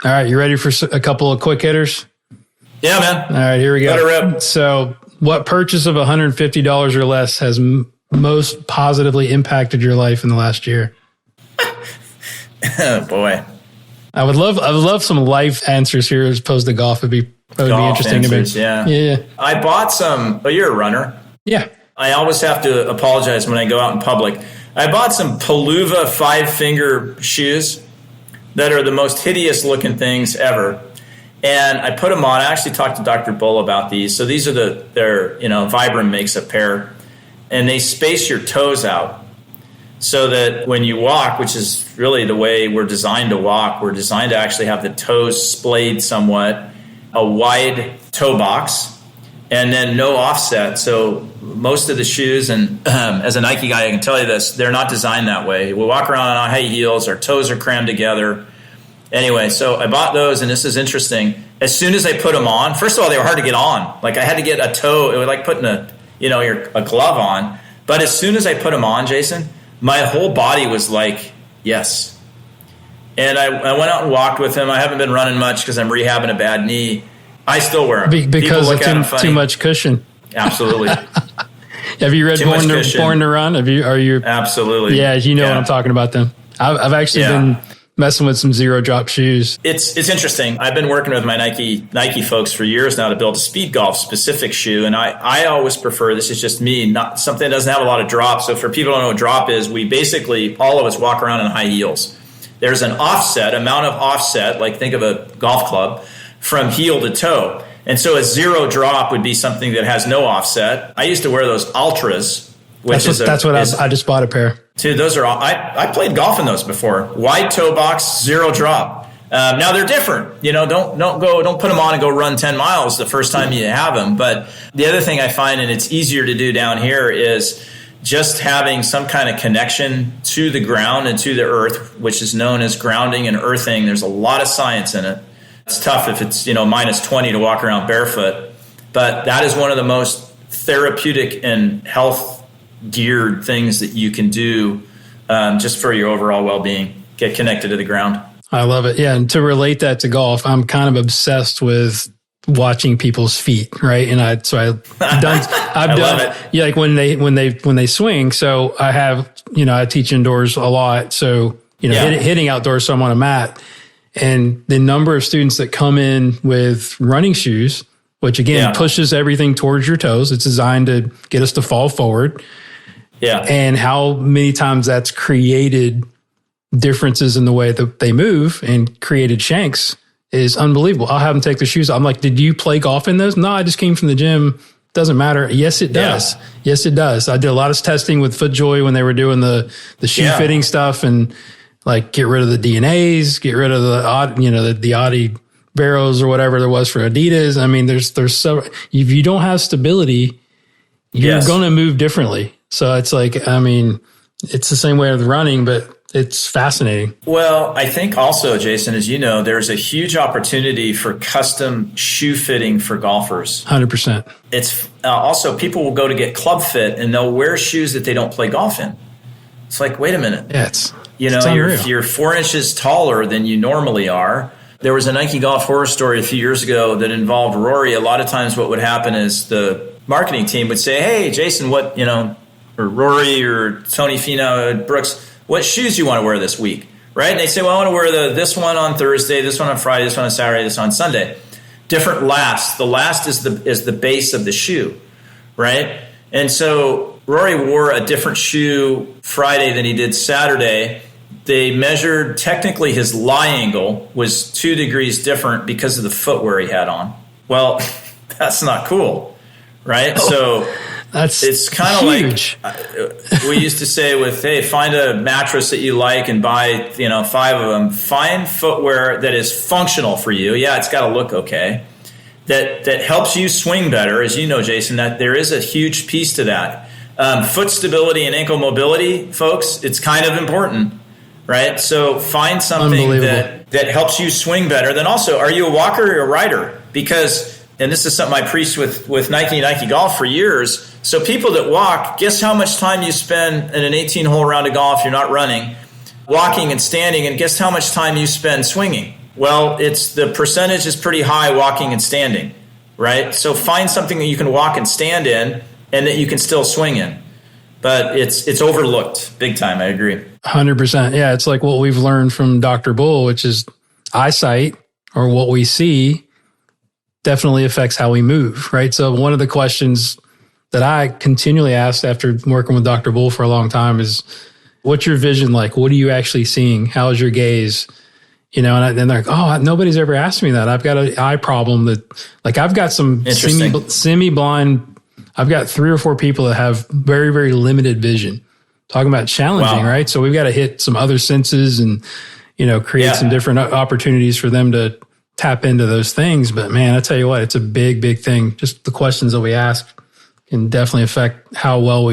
All right, you ready for a couple of quick hitters? Yeah, man. All right, here we go. Let it rip. So what purchase of $150 or less has most positively impacted your life in the last year? Oh, boy. I would love some life answers here as opposed to golf. That would be interesting answers, to me. Yeah. I bought some. Oh, you're a runner. Yeah. I always have to apologize when I go out in public. I bought some Paluva 5-finger shoes that are the most hideous looking things ever. And I put them on. I actually talked to Dr. Bull about these. So these are Vibram makes a pair, and they space your toes out. So that when you walk, which is really the way we're designed to walk, we're designed to actually have the toes splayed somewhat, a wide toe box, and then no offset. So most of the shoes, and as a Nike guy, I can tell you this, they're not designed that way. We walk around on high heels, our toes are crammed together. Anyway, so I bought those, and this is interesting. As soon as I put them on, first of all, they were hard to get on. Like, I had to get a toe. It was like putting a glove on. But as soon as I put them on, Jason, my whole body was like, yes. And I went out and walked with him. I haven't been running much because I'm rehabbing a bad knee. I still wear them. Because of too much cushion. Absolutely. Have you read Born to Run? Are you? Absolutely. Yeah, you know what I'm talking about then. I've actually been messing with some zero drop shoes. It's interesting. I've been working with my Nike folks for years now to build a speed golf specific shoe. And I always prefer, this is just me, not something that doesn't have a lot of drop. So for people who don't know what drop is, we basically, all of us walk around in high heels. there's an amount of offset, like think of a golf club, from heel to toe. And so a zero drop would be something that has no offset. I used to wear those Ultras, I just bought a pair. Dude, those are all, I played golf in those before. Wide toe box, zero drop. Now they're different. Don't put them on and go run 10 miles the first time you have them. But the other thing I find, and it's easier to do down here, is just having some kind of connection to the ground and to the earth, which is known as grounding and earthing. There's a lot of science in it. It's tough if it's, minus 20 to walk around barefoot. But that is one of the most therapeutic and health geared things that you can do just for your overall well-being. Get connected to the ground. I love it. Yeah. And to relate that to golf, I'm kind of obsessed with watching people's feet. Right. And I've done like when they swing. So I have, I teach indoors a lot. So, hitting outdoors. So I'm on a mat, and the number of students that come in with running shoes, which again pushes everything towards your toes. It's designed to get us to fall forward. Yeah. And how many times that's created differences in the way that they move and created shanks is unbelievable. I'll have them take their shoes off. I'm like, did you play golf in those? No, I just came from the gym. Doesn't matter. Yes, it does. Yeah. Yes, it does. I did a lot of testing with FootJoy when they were doing the shoe fitting stuff, and like get rid of the DNAs, get rid of the Audi Barrows or whatever there was for Adidas. I mean, there's so, if you don't have stability, you're going to move differently. So it's like, I mean, it's the same way with running, but it's fascinating. Well, I think also, Jason, as you know, there's a huge opportunity for custom shoe fitting for golfers. 100%. It's also, people will go to get club fit and they'll wear shoes that they don't play golf in. It's like, wait a minute. Yeah, you're 4 inches taller than you normally are. There was a Nike Golf horror story a few years ago that involved Rory. A lot of times what would happen is the marketing team would say, hey, Jason, or Rory or Tony Finau, Brooks, what shoes do you want to wear this week, right? And they say, well, I want to wear this one on Thursday, this one on Friday, this one on Saturday, this one on Sunday. Different last. The last is the base of the shoe, right? And so Rory wore a different shoe Friday than he did Saturday. They measured, technically his lie angle was 2 degrees different because of the footwear he had on. Well, that's not cool, right? So it's kind of like we used to say with, hey, find a mattress that you like and buy, 5 of them. Find footwear that is functional for you. Yeah, it's got to look okay. That helps you swing better. As you know, Jason, that there is a huge piece to that. Foot stability and ankle mobility, folks, it's kind of important, right? So find something that helps you swing better. Then also, are you a walker or a rider? Because, and this is something I preached with Nike Golf for years. So people that walk, guess how much time you spend in an 18-hole round of golf, you're not running, walking and standing, and guess how much time you spend swinging? Well, the percentage is pretty high walking and standing, right? So find something that you can walk and stand in and that you can still swing in. But it's overlooked big time, I agree. 100%. Yeah, it's like what we've learned from Dr. Bull, which is eyesight, or what we see, definitely affects how we move, right? So one of the questions that I continually asked after working with Dr. Bull for a long time is, what's your vision like? What are you actually seeing? How is your gaze? And they're like, oh, nobody's ever asked me that. I've got an eye problem I've got some semi-blind. I've got 3 or 4 people that have very, very limited vision. Talking about challenging, right? So we've got to hit some other senses and, create some different opportunities for them to tap into those things. But man, I tell you what, it's a big, big thing. Just the questions that we ask can definitely affect how well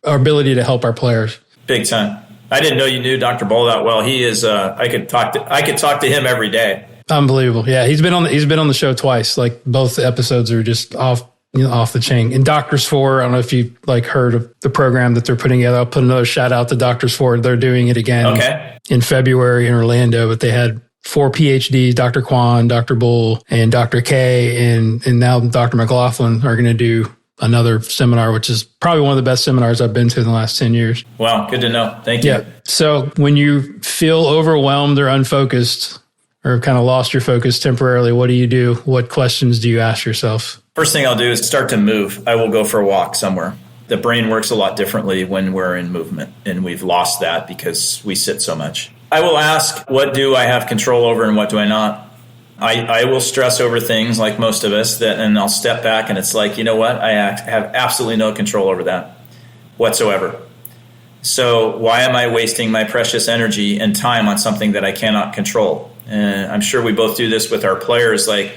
our ability to help our players. Big time. I didn't know you knew Dr. Bull that well. He is. I could talk to him every day. Unbelievable. Yeah, he's been on the show twice. Like both episodes are just off the chain. And Doctors For, I don't know if you heard of the program that they're putting together. I'll put another shout out to Doctors For. They're doing it again in February in Orlando. But they had 4 PhDs, Dr. Kwan, Dr. Bull, and Dr. K, and now Dr. McLaughlin are going to do another seminar, which is probably one of the best seminars I've been to in the last 10 years. Wow, good to know. Thank you. Yeah. So when you feel overwhelmed or unfocused or kind of lost your focus temporarily, what do you do? What questions do you ask yourself? First thing I'll do is start to move. I will go for a walk somewhere. The brain works a lot differently when we're in movement, and we've lost that because we sit so much. I will ask, what do I have control over and what do I not? I will stress over things like most of us, and I'll step back and it's like, you know what? I have absolutely no control over that whatsoever. So why am I wasting my precious energy and time on something that I cannot control? And I'm sure we both do this with our players. Like,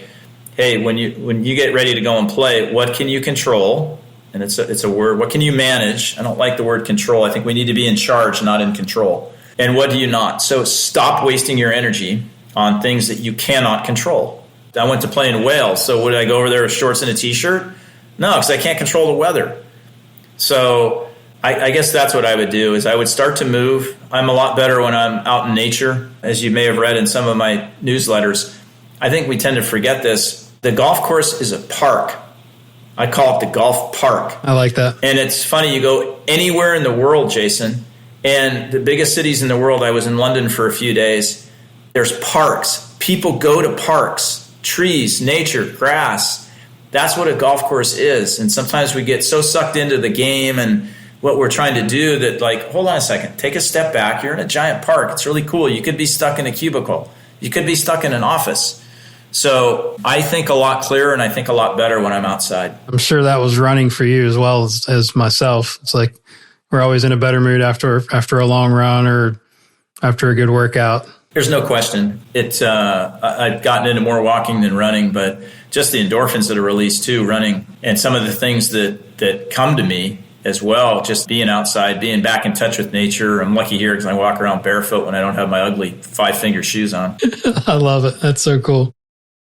hey, when you get ready to go and play, what can you control? And it's a word. What can you manage? I don't like the word control. I think we need to be in charge, not in control. And what do you not? So stop wasting your energy on things that you cannot control. I went to play in Wales, so would I go over there with shorts and a T-shirt? No, because I can't control the weather. So I guess that's what I would do, is I would start to move. I'm a lot better when I'm out in nature, as you may have read in some of my newsletters. I think we tend to forget this. The golf course is a park. I call it the golf park. I like that. And it's funny, you go anywhere in the world, Jason, and the biggest cities in the world, I was in London for a few days, there's parks. People go to parks, trees, nature, grass. That's what a golf course is. And sometimes we get so sucked into the game and what we're trying to do that, like, hold on a second, take a step back. You're in a giant park. It's really cool. You could be stuck in a cubicle. You could be stuck in an office. So I think a lot clearer and I think a lot better when I'm outside. I'm sure that was running for you as well as myself. It's like we're always in a better mood after a long run or after a good workout. There's no question. I've gotten into more walking than running, but just the endorphins that are released too, running, and some of the things that come to me as well, just being outside, being back in touch with nature. I'm lucky here because I walk around barefoot when I don't have my ugly 5-finger shoes on. I love it. That's so cool.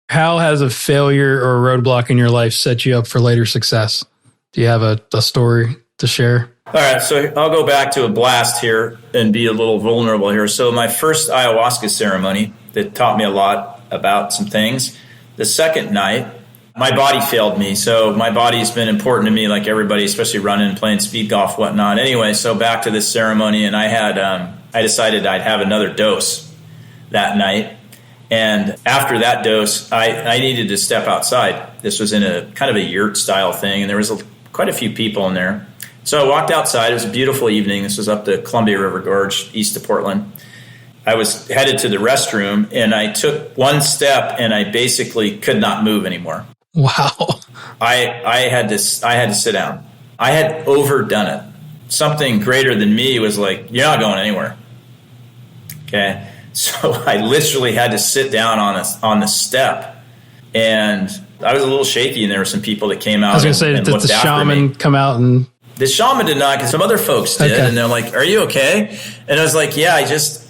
How has a failure or a roadblock in your life set you up for later success? Do you have a story to share? All right, so I'll go back to a blast here and be a little vulnerable here. So my first ayahuasca ceremony that taught me a lot about some things. The second night, my body failed me. So my body's been important to me, like everybody, especially running, playing speed golf, whatnot. Anyway, so back to this ceremony, and I decided I'd have another dose that night. And after that dose, I needed to step outside. This was in a kind of a yurt style thing, and there was quite a few people in there. So I walked outside. It was a beautiful evening. This was up the Columbia River Gorge, east of Portland. I was headed to the restroom, and I took one step, and I basically could not move anymore. Wow. I had to sit down. I had overdone it. Something greater than me was like, you're not going anywhere. Okay. So I literally had to sit down on the step, and I was a little shaky, and there were some people that came out. I was going to say, did the shaman come out and... The shaman did not, because some other folks did, okay. And they're like, are you okay? And I was like, yeah, I just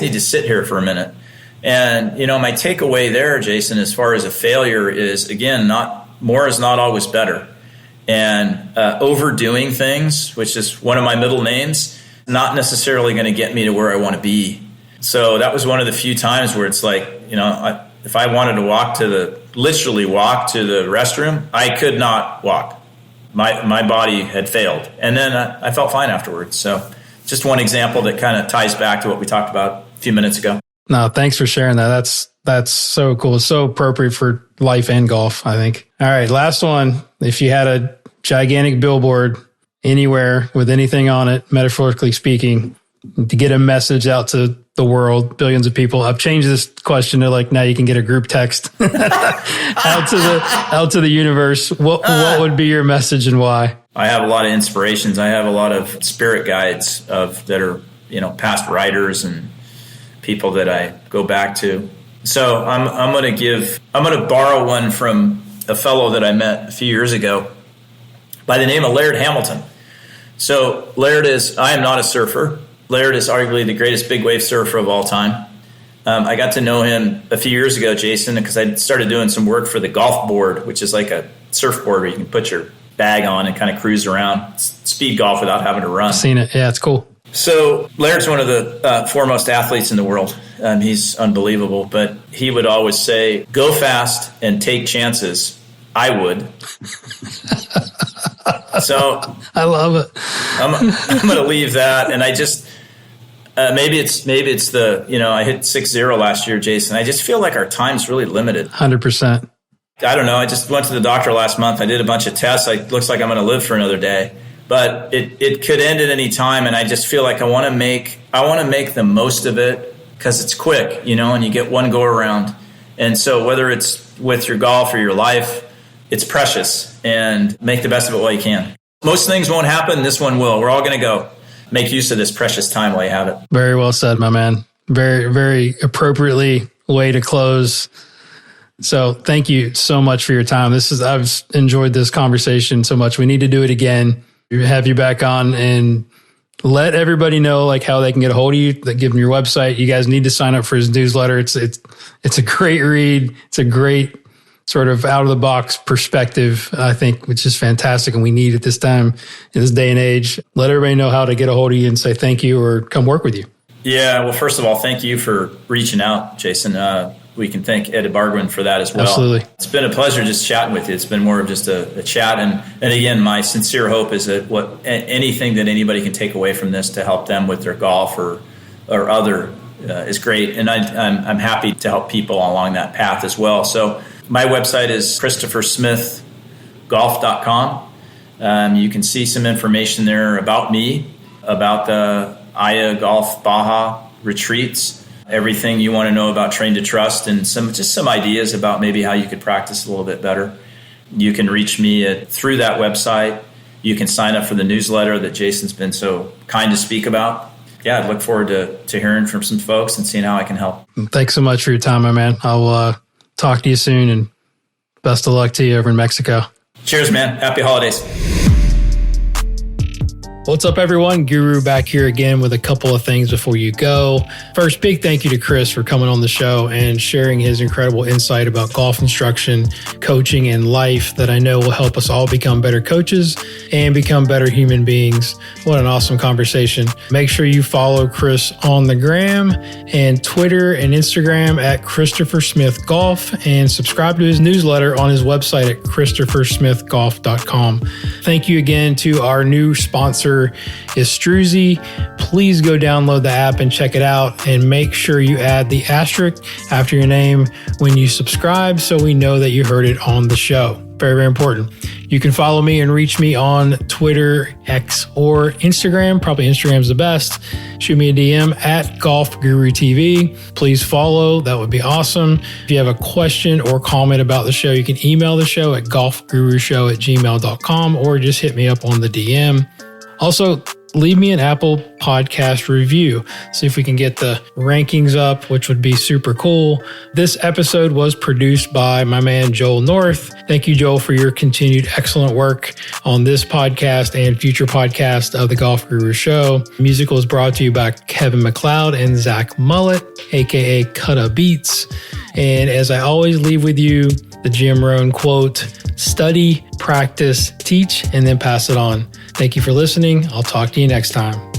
need to sit here for a minute. And, my takeaway there, Jason, as far as a failure is, again, more is not always better. And overdoing things, which is one of my middle names, not necessarily going to get me to where I want to be. So that was one of the few times where it's like, if I wanted to literally walk to the restroom, I could not walk. My body had failed. And then I felt fine afterwards. So just one example that kind of ties back to what we talked about a few minutes ago. No, thanks for sharing that. That's so cool. It's so appropriate for life and golf, I think. All right, last one. If you had a gigantic billboard anywhere with anything on it, metaphorically speaking, to get a message out to the world, billions of people. I've changed this question to now you can get a group text out to the universe. What would be your message and why? I have a lot of inspirations. I have a lot of spirit guides that are past writers and people that I go back to. So I'm going to borrow one from a fellow that I met a few years ago by the name of Laird Hamilton. So I am not a surfer. Laird is arguably the greatest big wave surfer of all time. I got to know him a few years ago, Jason, because I started doing some work for the golf board, which is like a surfboard where you can put your bag on and kind of cruise around, speed golf without having to run. I've seen it. Yeah, it's cool. So Laird's one of the foremost athletes in the world. He's unbelievable, but he would always say, go fast and take chances. I would. So I love it. I'm going to leave that. And I just, maybe it's the, I hit 6-0 last year, Jason. I just feel like our time's really limited. 100%. I don't know. I just went to the doctor last month. I did a bunch of tests. It looks like I'm going to live for another day. but it could end at any time. And I just feel like I want to make the most of it because it's quick, and you get one go around. And so whether it's with your golf or your life, it's precious, and make the best of it while you can. Most things won't happen. This one will. We're all going to go. Make use of this precious time while you have it. Very well said, my man. Very, very appropriately way to close. So thank you so much for your time. I've enjoyed this conversation so much. We need to do it again. Have you back on and let everybody know like how they can get a hold of you. Give them your website. You guys need to sign up for his newsletter. It's a great read. It's a great sort of out of the box perspective, I think, which is fantastic. And we need at this time, in this day and age. Let everybody know how to get a hold of you and say thank you or come work with you. Yeah. Well, first of all, thank you for reaching out, Jason. We can thank Ed Bargwin for that as well. Absolutely. It's been a pleasure just chatting with you. It's been more of just a chat. And again, my sincere hope is that anything that anybody can take away from this to help them with their golf or other is great. And I'm happy to help people along that path as well. So my website is ChristopherSmithGolf.com. You can see some information there about me, about the Ayahuasca Golf Baja Retreats, everything you want to know about Train to Trust, and some ideas about maybe how you could practice a little bit better. You can reach me through that website. You can sign up for the newsletter that Jason's been so kind to speak about. Yeah, I look forward to hearing from some folks and seeing how I can help. Thanks so much for your time, my man. I'll talk to you soon, and best of luck to you over in Mexico. Cheers, man. Happy holidays. What's up, everyone? Guru back here again with a couple of things before you go. First, big thank you to Chris for coming on the show and sharing his incredible insight about golf instruction, coaching, and life that I know will help us all become better coaches and become better human beings. What an awesome conversation. Make sure you follow Chris on the gram and Twitter and Instagram at Christopher Smith Golf, and subscribe to his newsletter on his website at ChristopherSmithGolf.com. Thank you again to our new sponsor, Estruzy. Please go download the app and check it out, and make sure you add the asterisk after your name when you subscribe so we know that you heard it on the show. Very, very important. You can follow me and reach me on Twitter, X, or Instagram. Probably Instagram's the best. Shoot me a DM at Golf Guru TV. Please follow. That would be awesome. If you have a question or comment about the show, you can email the show at golfgurushow@gmail.com or just hit me up on the DM. Also, leave me an Apple Podcast review. See if we can get the rankings up, which would be super cool. This episode was produced by my man, Joel North. Thank you, Joel, for your continued excellent work on this podcast and future podcast of the Golf Guru Show. Music was brought to you by Kevin McLeod and Zach Mullet, aka Cutta Beats. And as I always leave with you, the Jim Rohn quote: study, practice, teach, and then pass it on. Thank you for listening. I'll talk to you next time.